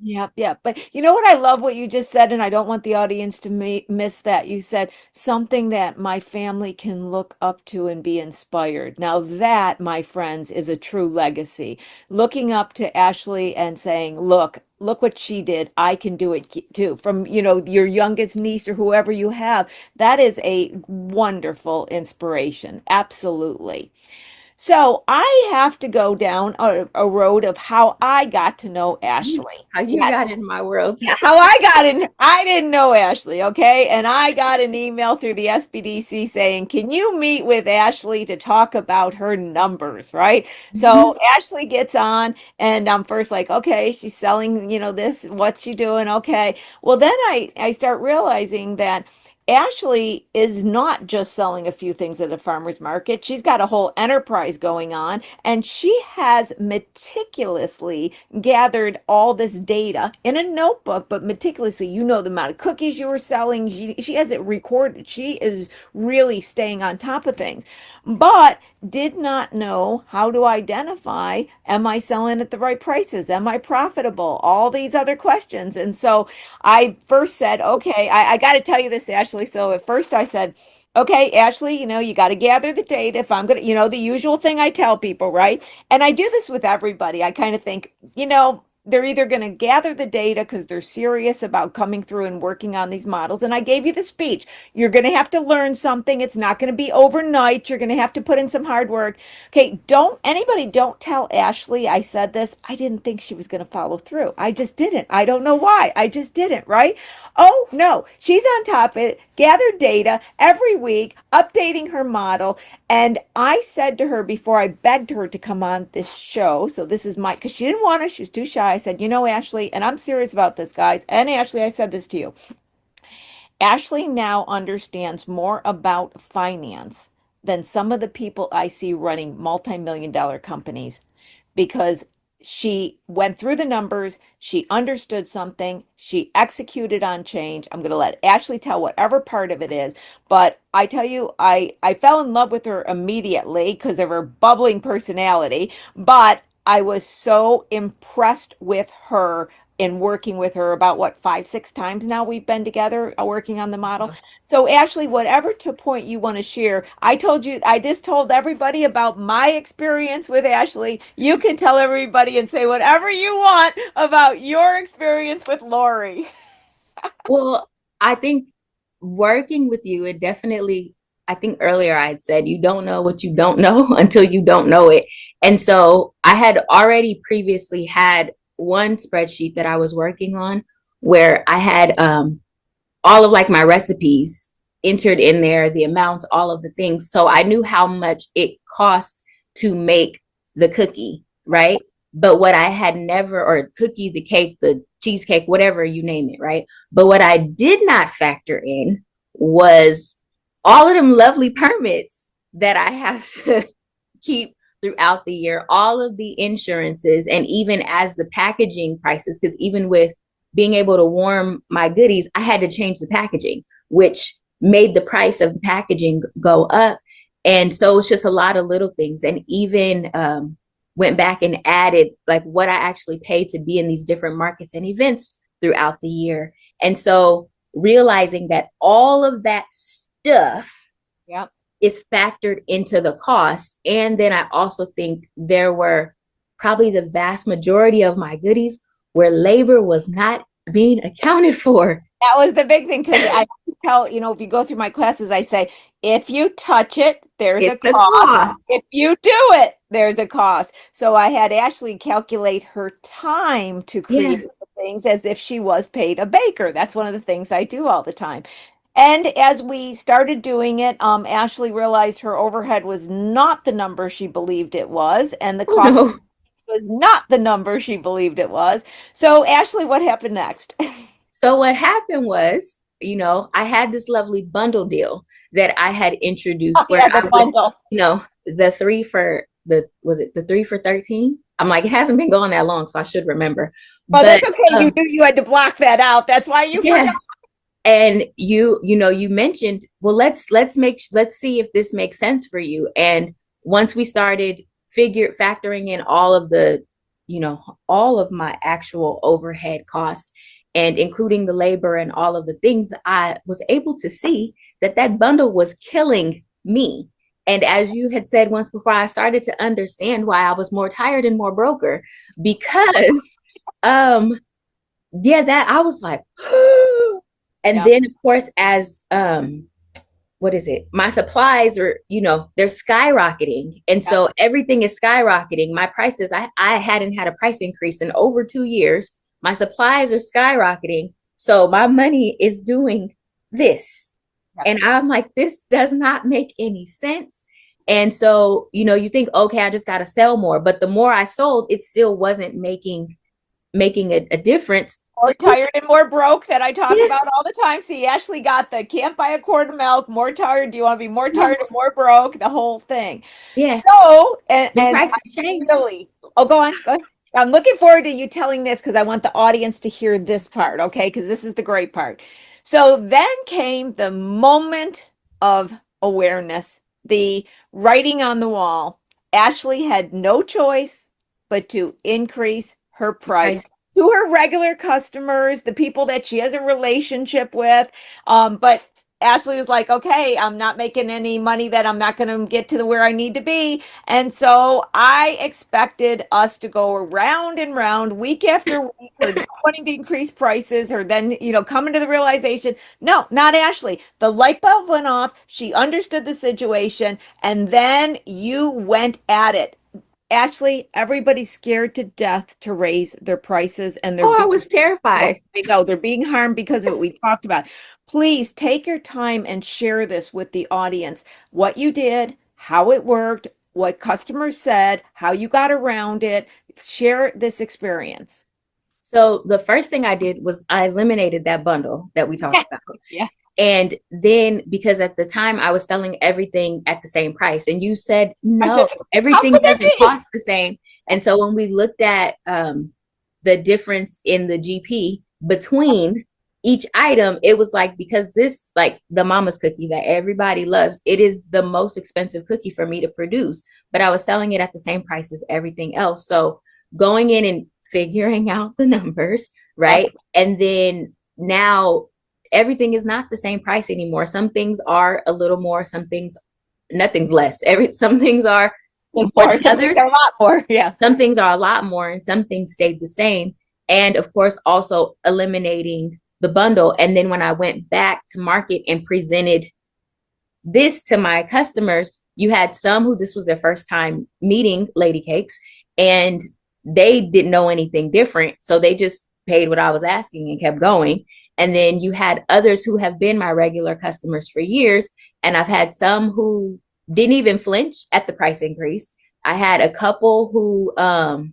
Yeah, yeah. But you know what? I love what you just said, and I don't want the audience to miss that. You said something that my family can look up to and be inspired. Now, that, my friends, is a true legacy. Looking up to Ashley and saying, look what she did. I can do it too. From, your youngest niece or whoever you have, that is a wonderful inspiration. Absolutely. So I have to go down a road of how I got to know Ashley. How you Yes, got in my world. yeah, how I got in, I didn't know Ashley, okay? And I got an email through the SBDC saying, "Can you meet with Ashley to talk about her numbers?" Right? So Ashley gets on, and I'm first like, okay, she's selling, this, what's she doing? Okay. Well, then I start realizing that Ashley is not just selling a few things at a farmer's market. She's got a whole enterprise going on, and she has meticulously gathered all this data in a notebook, but meticulously, the amount of cookies you were selling. She has it recorded. She is really staying on top of things, but did not know how to identify, am I selling at the right prices? Am I profitable? All these other questions. And so I first said, okay, I got to tell you this, Ashley. So at first I said, okay, Ashley, you got to gather the data. If I'm going to, the usual thing I tell people, right? And I do this with everybody. I kind of think, they're either going to gather the data because they're serious about coming through and working on these models. And I gave you the speech. You're going to have to learn something. It's not going to be overnight. You're going to have to put in some hard work. Okay, don't tell Ashley I said this. I didn't think she was going to follow through. I just didn't. I don't know why. I just didn't, right? Oh, no. She's on top of it, gathered data every week, updating her model. And I said to her before I begged her to come on this show, so this is because she didn't want to, she was too shy. I said, Ashley, and I'm serious about this, guys. And Ashley, I said this to you. Ashley now understands more about finance than some of the people I see running multi-million dollar companies because she went through the numbers, she understood something, she executed on change. I'm going to let Ashley tell whatever part of it is, but I tell you, I fell in love with her immediately because of her bubbling personality, but I was so impressed with her in working with her about what 5, 6 times now we've been together working on the model. So Ashley, whatever to point you want to share, I just told everybody about my experience with Ashley. You can tell everybody and say whatever you want about your experience with Lori. Well, I think working with you, I think earlier I had said, you don't know what you don't know until you don't know it. And so I had already previously had one spreadsheet that I was working on where I had all of like my recipes entered in there, the amounts, all of the things. So I knew how much it cost to make the cookie, right? But what I had never, or cookie, the cake, the cheesecake, whatever you name it, right? But what I did not factor in was all of them lovely permits that I have to keep throughout the year, all of the insurances, and even as the packaging prices, because even with being able to warm my goodies, I had to change the packaging, which made the price of the packaging go up. And so it's just a lot of little things. And even went back and added like what I actually paid to be in these different markets and events throughout the year. And so realizing that all of that stuff Yeah. is factored into the cost. And then I also think there were probably the vast majority of my goodies where labor was not being accounted for. That was the big thing because I always tell, if you go through my classes, I say, if you touch it, there's a It's a cost. cost. If you do it, there's a cost. So I had Ashley calculate her time to Yeah. create the things as if she was paid a baker. That's one of the things I do all the time. And as we started doing it, Ashley realized her overhead was not the number she believed it was, and the Oh cost no. was not the number she believed it was. So, Ashley, what happened next? So what happened was, I had this lovely bundle deal that I had Oh, introduced where yeah, the I would, bundle. the three for was it the 3 for 13? I'm like, it hasn't been going that long, so I should remember. Oh, But that's okay. You knew you had to block that out. That's why you yeah. forgot. And you mentioned, well, let's see if this makes sense for you. And once we started factoring in all of the, all of my actual overhead costs and including the labor and all of the things, I was able to see that that bundle was killing me. And as you had said once before, I started to understand why I was more tired and more broker because, yeah, that I was like, and Yeah. then of course, as what is it? My supplies are, they're skyrocketing. And Yeah. so everything is skyrocketing. My prices, I hadn't had a price increase in over 2 years. My supplies are skyrocketing. So my money is doing this. Yeah. And I'm like, this does not make any sense. And so, you think, okay, I just got to sell more. But the more I sold, it still wasn't making a difference. So More tired and more broke that I talk yeah, about all the time. See, Ashley got the can't buy a quart of milk, more tired. Do you want to be more yeah, tired and more broke? The whole thing. yeah. So, The and I prices changed. really, oh, go on, go ahead. I'm looking forward to you telling this because I want the audience to hear this part, okay? Because this is the great part. So then came the moment of awareness, the writing on the wall. Ashley had no choice but to increase her Price. price to her regular customers, the people that she has a relationship with. But Ashley was like, okay, I'm not making any money that I'm not going to get to where I need to be. And so I expected us to go around and round week after week, her not wanting to increase prices, her then, coming to the realization, no, not Ashley. The light bulb went off. She understood the situation. And then you went at it. Ashley, everybody's scared to death to raise their prices and they're Oh, I being was terrified. I know they're being harmed because of what we talked about. Please take your time and share this with the audience. What you did, how it worked, what customers said, how you got around it. Share this experience. So the first thing I did was I eliminated that bundle that we talked Yeah. about. Yeah. And then because at the time I was selling everything at the same price, and you said, I no, said, how everything could that doesn't be? cost the same. And so when we looked at the difference in the GP between each item, it was like, because this, like the mama's cookie that everybody loves, it is the most expensive cookie for me to produce, but I was selling it at the same price as everything else. So going in and figuring out the numbers, Yeah. right? And then now everything is not the same price anymore. Some things are a little more, some things, nothing's less. Some things are more More, than some things others. are a lot more. Yeah. Some things are a lot more, and some things stayed the same. And of course, also eliminating the bundle. And then when I went back to market and presented this to my customers, you had some who this was their first time meeting Ladie Kakes, and they didn't know anything different. So they just paid what I was asking and kept going. And then you had others who have been my regular customers for years. And I've had some who didn't even flinch at the price increase. I had a couple who, I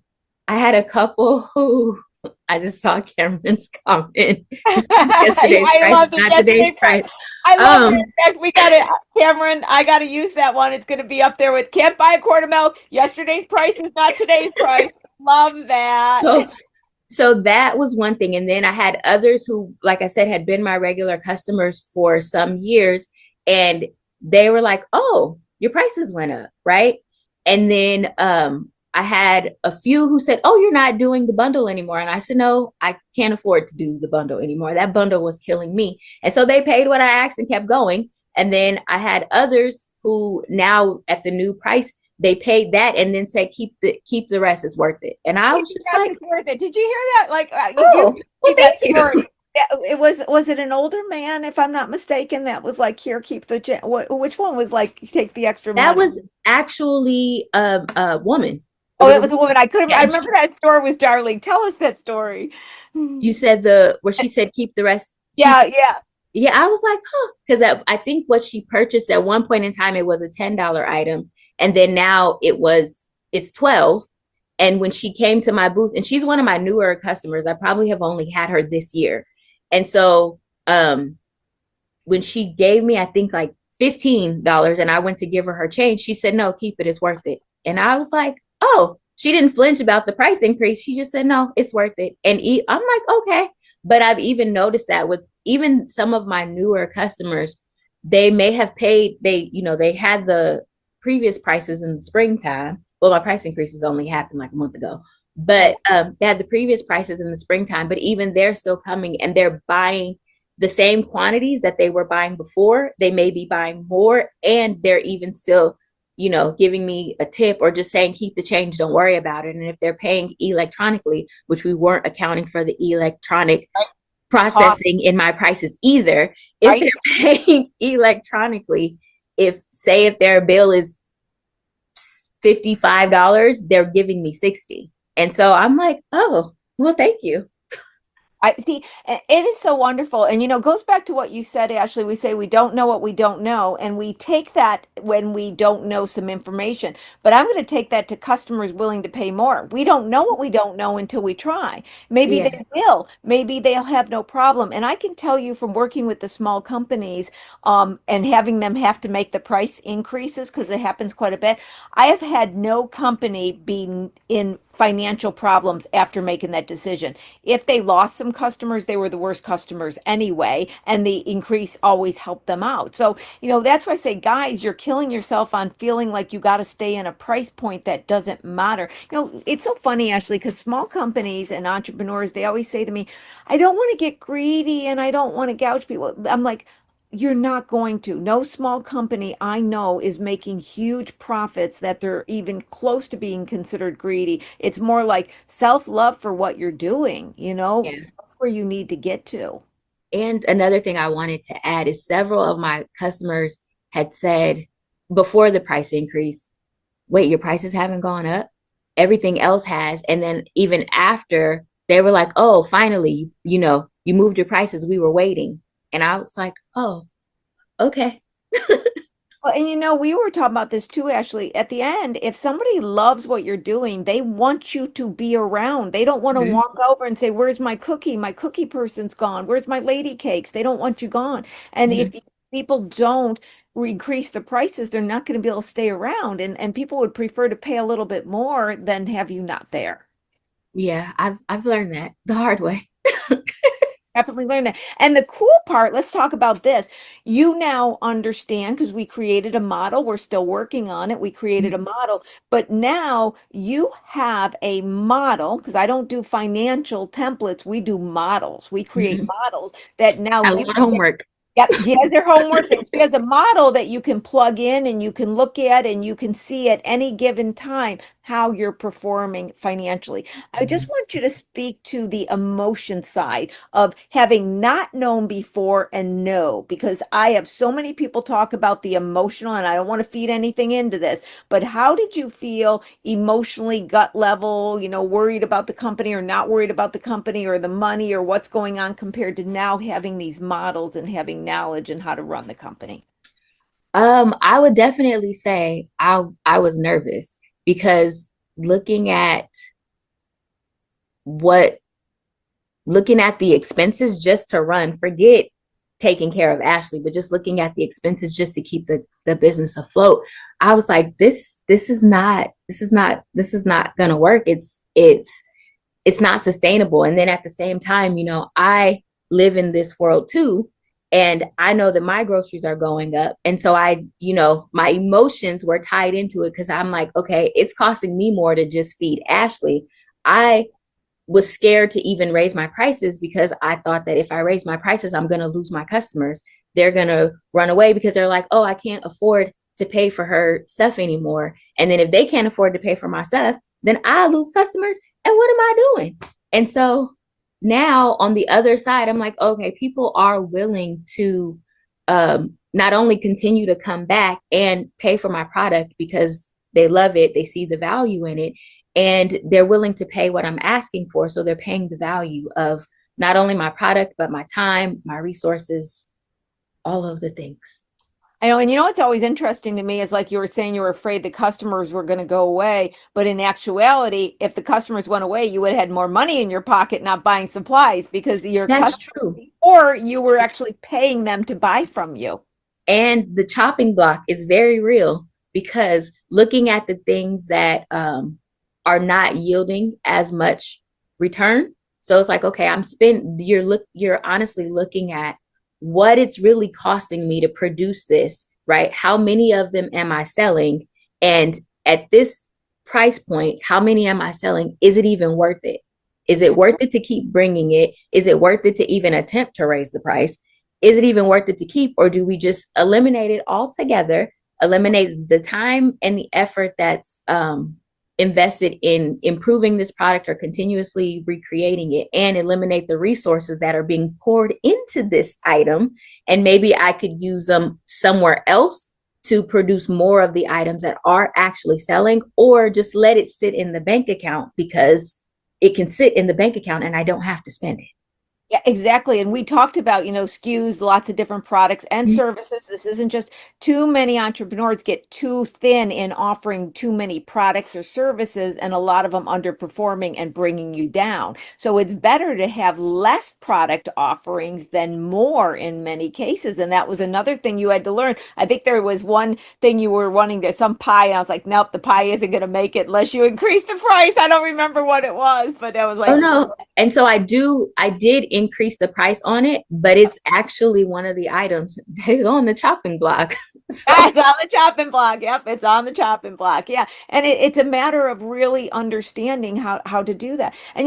just saw Cameron's comment. Yesterday's I price is loved it. not today's Yesterday price. price. I love it. Um, In fact, we got it, Cameron. I got to use that one. It's going to be up there with can't buy a quart of milk. Yesterday's price is not today's price. Love that. so so that was one thing. And then I had others who, like I said, had been my regular customers for some years, and they were like, oh, your prices went up, right? And then I had a few who said, "Oh, you're not doing the bundle anymore." And I said, "No, I can't afford to do the bundle anymore. That bundle was killing me." And so they paid what I asked and kept going. And then I had others who now at the new price, they paid that and then said, keep the rest, is worth it. And I was just like, It's worth it. Did you hear that? Like you "Oh, well, that thank you." story. It was it an older man, if I'm not mistaken, that was like, here, keep the which one was like, take the extra That money? was actually a woman. It Oh, was it a was a woman. I couldn't. yeah, I and remember that story was Darling. Tell us that story. you said the where she said keep the rest, keep Yeah, yeah. yeah, I was like, huh, because I think what she purchased at one point in time, it was a $10 item, and then now it's 12. And when she came to my booth, and she's one of my newer customers, I probably have only had her this year, and so when she gave me, I think like $15, and I went to give her change, she said, "No, keep it, it's worth it." And I was like, oh, she didn't flinch about the price increase. She just said, "No, it's worth it." And I'm like, okay. But I've even noticed that with even some of my newer customers, they may have paid, they had the previous prices in the springtime. Well, my price increases only happened like a month ago, but they had the previous prices in the springtime, but even they're still coming and they're buying the same quantities that they were buying before. They may be buying more, and they're even still, giving me a tip or just saying, keep the change, don't worry about it. And if they're paying electronically, which we weren't accounting for the electronic processing in my prices either, if Right. they're paying electronically, if their bill is $55, they're giving me 60. And so I'm like, oh, well, thank you. It is so wonderful. And, it goes back to what you said, Ashley. We say we don't know what we don't know. And we take that when we don't know some information. But I'm going to take that to customers willing to pay more. We don't know what we don't know until we try. Maybe Yeah. they will. Maybe they'll have no problem. And I can tell you from working with the small companies, and having them have to make the price increases, because it happens quite a bit. I have had no company be in financial problems after making that decision. If they lost some customers, they were the worst customers anyway, and the increase always helped them out. So, that's why I say, guys, you're killing yourself on feeling like you got to stay in a price point that doesn't matter. It's so funny, Ashley, because small companies and entrepreneurs, they always say to me, I don't want to get greedy and I don't want to gouge people. I'm like, you're not going to. No small company I know is making huge profits that they're even close to being considered greedy. It's more like self-love for what you're doing, Yeah. That's where you need to get to. And another thing I wanted to add is several of my customers had said before the price increase, wait, your prices haven't gone up? Everything else has. And then even after, they were like, oh, finally, you moved your prices. We were waiting. And I was like, oh, okay. Well, and we were talking about this too, Ashley. At the end, if somebody loves what you're doing, they want you to be around. They don't want to Mhm. walk over and say, "Where's my cookie? My cookie person's gone. Where's my lady cakes?" They don't want you gone. And if Mhm. people don't increase the prices, they're not going to be able to stay around. And people would prefer to pay a little bit more than have you not there. Yeah, I've learned that the hard way. Definitely learn that. And the cool part, let's talk about this. You now understand, because we created a model. We're still working on it. We created a model, but now you have a model, because I don't do financial templates. We do models. We create Mhm. models that now A you lot of homework. Yep, she has her homework and she has a model that you can plug in and you can look at and you can see at any given time how you're performing financially. I just Mhm. want you to speak to the emotion side of having not known before and know, because I have so many people talk about the emotional, and I don't want to feed anything into this, but how did you feel emotionally, gut level, worried about the company or not worried about the company or the money or what's going on, compared to now having these models and having knowledge and how to run the company? I would definitely say I was nervous because looking at what looking at the expenses just to run, forget taking care of Ashley, but just looking at the expenses just to keep the business afloat, I was like, this is not gonna work. It's not sustainable. And then at the same time, I live in this world too. And I know that my groceries are going up. And so my emotions were tied into it because I'm like, okay, it's costing me more to just feed Ashley. I was scared to even raise my prices because I thought that if I raise my prices, I'm going to lose my customers. They're going to run away because they're like, oh, I can't afford to pay for her stuff anymore. And then if they can't afford to pay for my stuff, then I lose customers. And what am I doing? And so now on the other side, I'm like, okay, people are willing to not only continue to come back and pay for my product because they love it, they see the value in it, and they're willing to pay what I'm asking for. So they're paying the value of not only my product, but my time, my resources, all of the things. I know, and you know what's always interesting to me is like you were saying you were afraid the customers were going to go away, but in actuality, if the customers went away, you would have had more money in your pocket not buying supplies because your That's customers, true. or you were actually paying them to buy from you. And the chopping block is very real because looking at the things that are not yielding as much return. So it's like, okay, you're honestly looking at what it's really costing me to produce this, right? How many of them am I selling? And at this price point, how many am I selling? Is it even worth it? Is it worth it to keep bringing it? Is it worth it to even attempt to raise the price? Is it even worth it to keep, or do we just eliminate it altogether, eliminate the time and the effort that's invested in improving this product or continuously recreating it, and eliminate the resources that are being poured into this item, and maybe I could use them somewhere else to produce more of the items that are actually selling, or just let it sit in the bank account because it can sit in the bank account and I don't have to spend it. Yeah, exactly. And we talked about, SKUs, lots of different products and services. This isn't just too many entrepreneurs get too thin in offering too many products or services, and a lot of them underperforming and bringing you down. So it's better to have less product offerings than more in many cases. And that was another thing you had to learn. I think there was one thing you were wanting to, some pie, and I was like, nope, the pie isn't going to make it unless you increase the price. I don't remember what it was, but I was Oh like, no. And so I did increase the price on it, but it's actually one of the items that is on the chopping block. So it's on the chopping block. Yep, it's on the chopping block. Yeah, and it's a matter of really understanding how to do that. And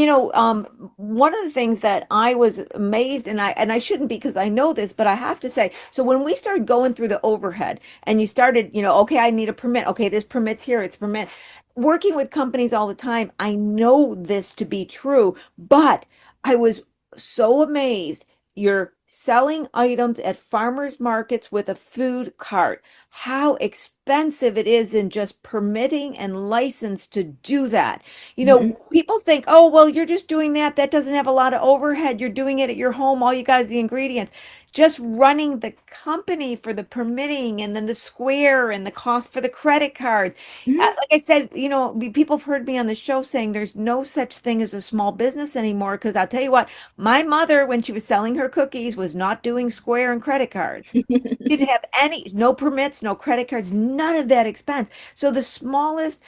one of the things that I was amazed, and I shouldn't be because I know this, but I have to say, so when we started going through the overhead, and you started, okay, I need a permit. Okay, this permit's here. It's permit. Working with companies all the time, I know this to be true, but I was so amazed. You're selling items at farmers markets with a food cart. How expensive it is in just permitting and license to do that. mhm, People think, oh, well, you're just doing that. That doesn't have a lot of overhead. You're doing it at your home. All you got is the ingredients. Just running the company for the permitting, and then the square, and the cost for the credit cards. mhm. Like I said, people have heard me on the show saying there's no such thing as a small business anymore. Because I'll tell you what, my mother, when she was selling her cookies, was not doing Square and credit cards. She didn't have no permits, no credit cards, none of that expense. So the smallest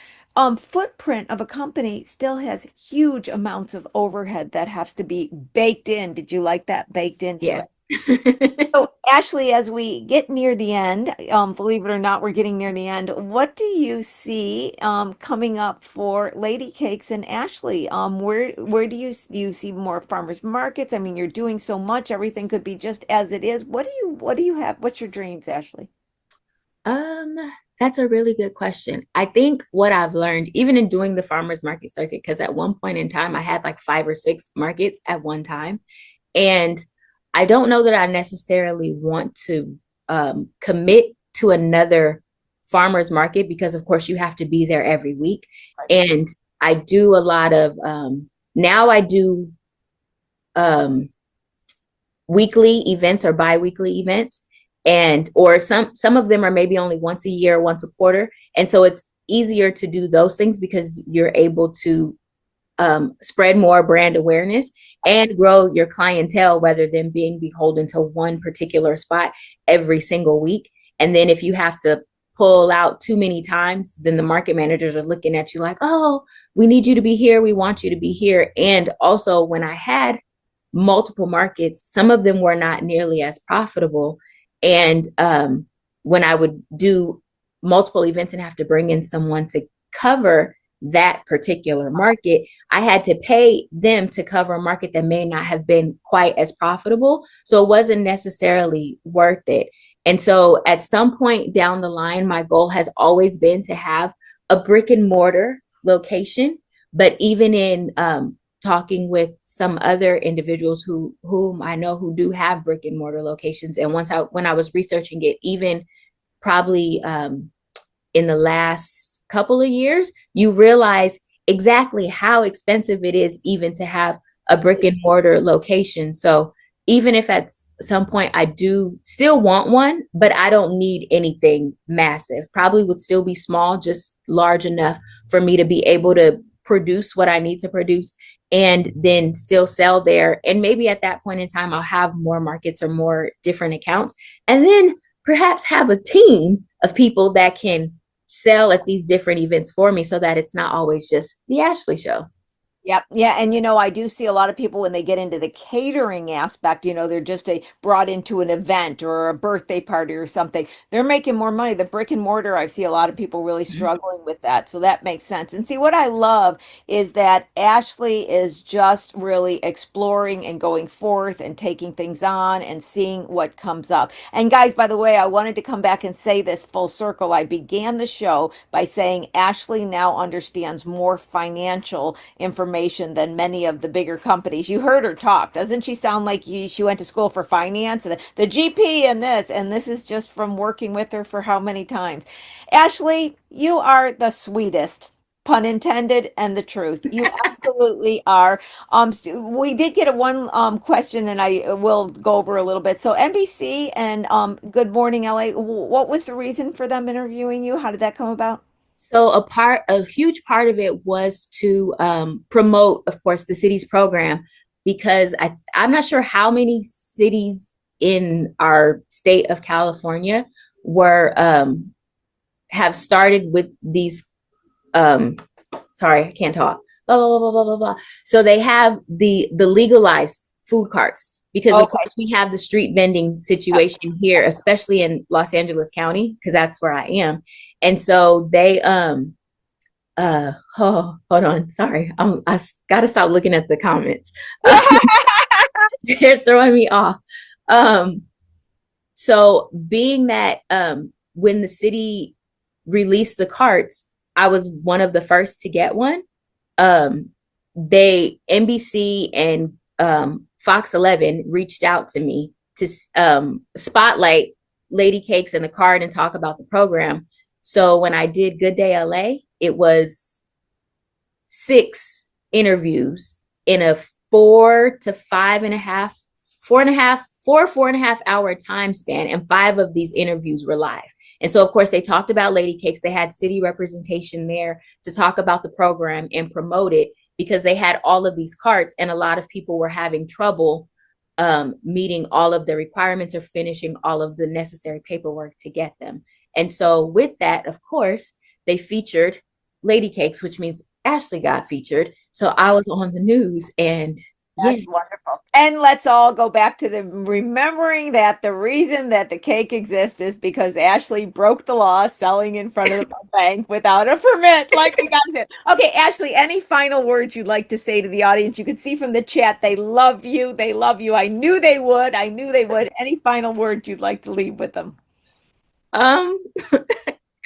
footprint of a company still has huge amounts of overhead that has to be baked in. Did you like that? Baked into Yeah. it. So, Ashley, as we get near the end, believe it or not, we're getting near the end. What do you see coming up for Ladie Kakes and Ashley? Where do you see more farmers markets? I mean, you're doing so much, everything could be just as it is. What do you have? What's your dreams, Ashley? Um, that's a really good question. I think what I've learned, even in doing the farmers market circuit, because at one point in time I had like 5 or 6 markets at one time. And I don't know that I necessarily want to commit to another farmers market because, of course, you have to be there every week. And I do a lot of now I do um, weekly events or bi-weekly events, and or some of them are maybe only once a year, once a quarter. And so it's easier to do those things because you're able to spread more brand awareness and grow your clientele rather than being beholden to one particular spot every single week. And then if you have to pull out too many times, then the market managers are looking at you like, oh, we need you to be here. We want you to be here. And also, when I had multiple markets. Some of them were not nearly as profitable. And when I would do multiple events and have to bring in someone to cover that particular market, I had to pay them to cover a market that may not have been quite as profitable. So it wasn't necessarily worth it. And so at some point down the line, my goal has always been to have a brick and mortar location. But even in talking with some other individuals whom I know who do have brick and mortar locations, and when I was researching it, even probably in the last couple of years, you realize exactly how expensive it is even to have a brick and mortar location. So even if at some point I do still want one, but I don't need anything massive, probably would still be small, just large enough for me to be able to produce what I need to produce and then still sell there. And maybe at that point in time, I'll have more markets or more different accounts, and then perhaps have a team of people that can sell at these different events for me so that it's not always just the Ashley show. Yep. Yeah. And I do see a lot of people when they get into the catering aspect, they're just brought into an event or a birthday party or something. They're making more money. The brick and mortar, I see a lot of people really struggling with that. So that makes sense. And see, what I love is that Ashley is just really exploring and going forth and taking things on and seeing what comes up. And guys, by the way, I wanted to come back and say this full circle. I began the show by saying Ashley now understands more financial information than many of the bigger companies. You heard her talk. Doesn't she sound like she went to school for finance and the GP and this is just from working with her for how many times? Ashley, you are the sweetest, pun intended, and the truth. You absolutely are. We did get a one question, and I will go over a little bit. So NBC and Good Morning LA, what was the reason for them interviewing you? How did that come about? So a huge part of it was to promote, of course, the city's program, because I'm not sure how many cities in our state of California were have started with these. Sorry, I can't talk. Blah blah blah blah blah blah. So they have the legalized food carts because of Okay. course we have the street vending situation here, especially in Los Angeles County, because that's where I am. And so they oh, hold on, sorry, I gotta stop looking at the comments. They're throwing me off. um so being that when the city released the carts, I was one of the first to get one. They NBC and Fox 11 reached out to me to spotlight Ladie Kakes in the card and talk about the program. So when I did Good Day LA, it was 6 interviews in a 4.5 hour time span, and 5 of these interviews were live. And so, of course, they talked about Ladie Kakes. They had city representation there to talk about the program and promote it because they had all of these carts, and a lot of people were having trouble meeting all of the requirements or finishing all of the necessary paperwork to get them. And so, with that, of course, they featured Ladie Kakes, which means Ashley got featured. So I was on the news, and yeah. That's wonderful. And let's all go back to the remembering that the reason that the cake exists is because Ashley broke the law selling in front of the bank without a permit, like we got said. Okay, Ashley, any final words you'd like to say to the audience? You can see from the chat they love you. They love you. I knew they would. I knew they would. Any final words you'd like to leave with them? Um,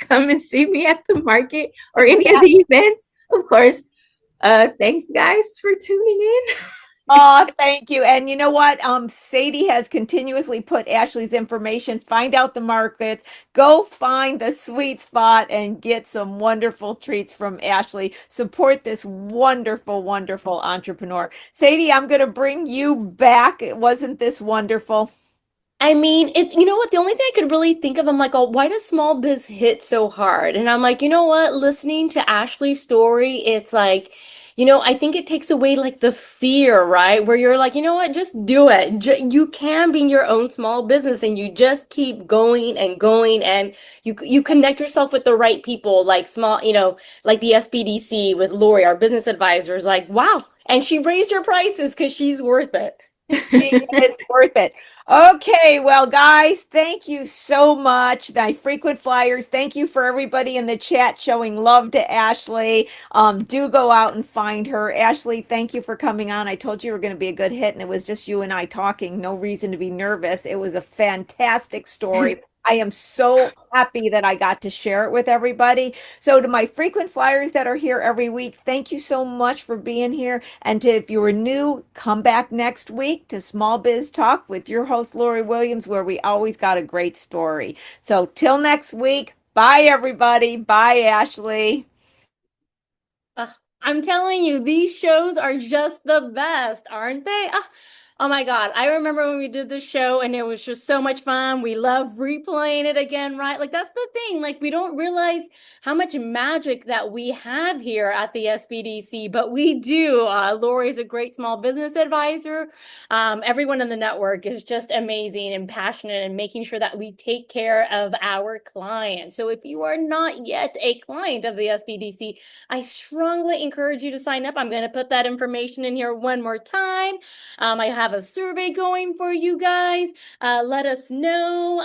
come and see me at the market or any of the events, of course. Thanks, guys, for tuning in. Oh, thank you. And you know what? Sadie has continuously put Ashley's information. Find out the markets. Go find the sweet spot and get some wonderful treats from Ashley. Support this wonderful, wonderful entrepreneur. Sadie, I'm going to bring you back. Wasn't this wonderful? I mean, it's, you know what? The only thing I could really think of, I'm like, oh, why does SmallBiz hit so hard? And I'm like, you know what? Listening to Ashley's story, it's like, I think it takes away like the fear, right? Where you're like, you know what? Just do it. You can be your own small business and you just keep going and going and you connect yourself with the right people, like like the SBDC with Lori, our business advisors, like, wow. And she raised her prices because she's worth it. It's worth it. Okay, well, guys, thank you so much. My frequent flyers, thank you for everybody in the chat showing love to Ashley. Do go out and find her. Ashley, thank you for coming on. I told you were going to be a good hit, and it was just you and I talking. No reason to be nervous. It was a fantastic story. I am so happy that I got to share it with everybody. So, to my frequent flyers that are here every week, thank you so much for being here. And if you are new, come back next week to Small Biz Talk with your host, Lori Williams, where we always got a great story. So, till next week, bye, everybody. Bye, Ashley. Ugh, I'm telling you, these shows are just the best, aren't they? Oh my God. I remember when we did this show and it was just so much fun. We love replaying it again, right? Like, that's the thing. Like, we don't realize how much magic that we have here at the SBDC, but we do. Lori's a great small business advisor. Everyone in the network is just amazing and passionate and making sure that we take care of our clients. So if you are not yet a client of the SBDC, I strongly encourage you to sign up. I'm going to put that information in here one more time. I have a survey going for you guys. Let us know,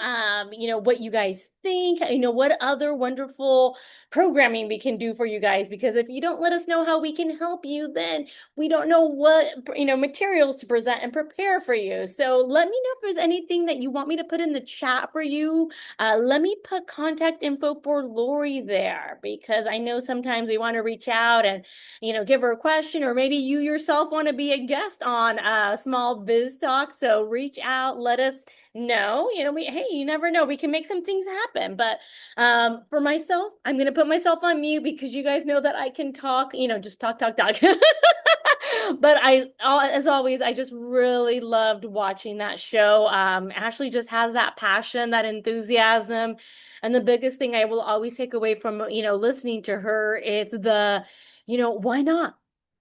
what you guys think, what other wonderful programming we can do for you guys. Because if you don't let us know how we can help you, then we don't know what, materials to present and prepare for you. So let me know if there's anything that you want me to put in the chat for you. Let me put contact info for Lori there, because I know sometimes we want to reach out and, give her a question, or maybe you yourself want to be a guest on Small Biz Talk. So reach out, let us know. Hey, you never know. We can make some things happen. But for myself, I'm going to put myself on mute because you guys know that I can talk, just talk, talk, talk. But as always, I just really loved watching that show. Ashley just has that passion, that enthusiasm. And the biggest thing I will always take away from, listening to her, it's why not?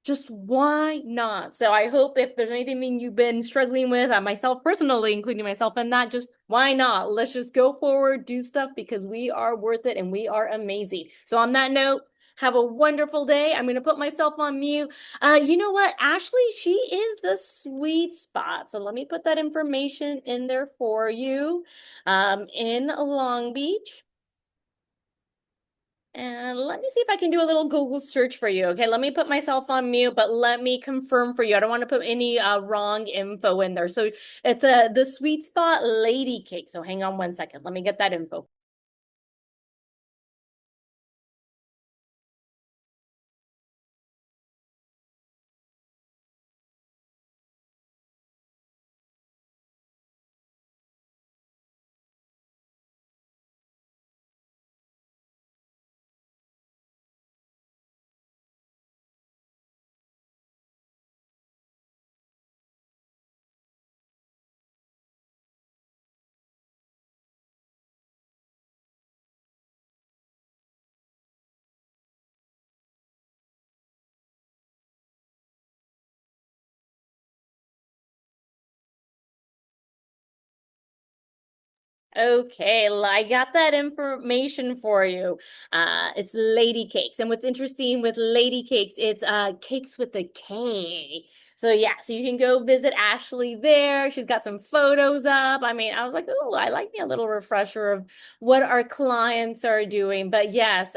Just why not? So I hope if there's anything you've been struggling with, myself personally, including myself in that, just why not? Let's just go forward, do stuff, because we are worth it and we are amazing. So on that note, have a wonderful day. I'm going to put myself on mute. You know what? Ashley, she is the sweet spot. So let me put that information in there for you. In Long Beach. And let me see if I can do a little Google search for you. Okay, let me put myself on mute, but let me confirm for you. I don't want to put any wrong info in there. So it's the sweet spot Ladie Cake. So hang on one second. Let me get that info. Okay, I got that information for you. It's Ladie Kakes. And what's interesting with Ladie Kakes, it's cakes with a K. So yeah, so you can go visit Ashley there. She's got some photos up. I mean, I was like, oh, I like me a little refresher of what our clients are doing. But yes,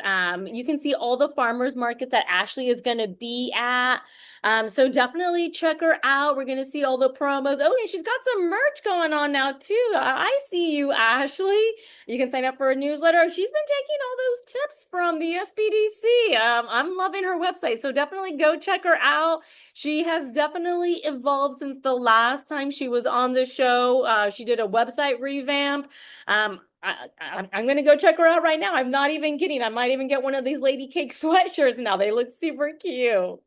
you can see all the farmers markets that Ashley is going to be at. So definitely check her out. We're going to see all the promos. Oh, and she's got some merch going on now too. I see you, Ashley. You can sign up for a newsletter. She's been taking all those tips from the SBDC. I'm loving her website. So definitely go check her out. She has definitely evolved since the last time she was on the show. She did a website revamp. I'm going to go check her out right now. I'm not even kidding. I might even get one of these Ladie Cake sweatshirts now. They look super cute.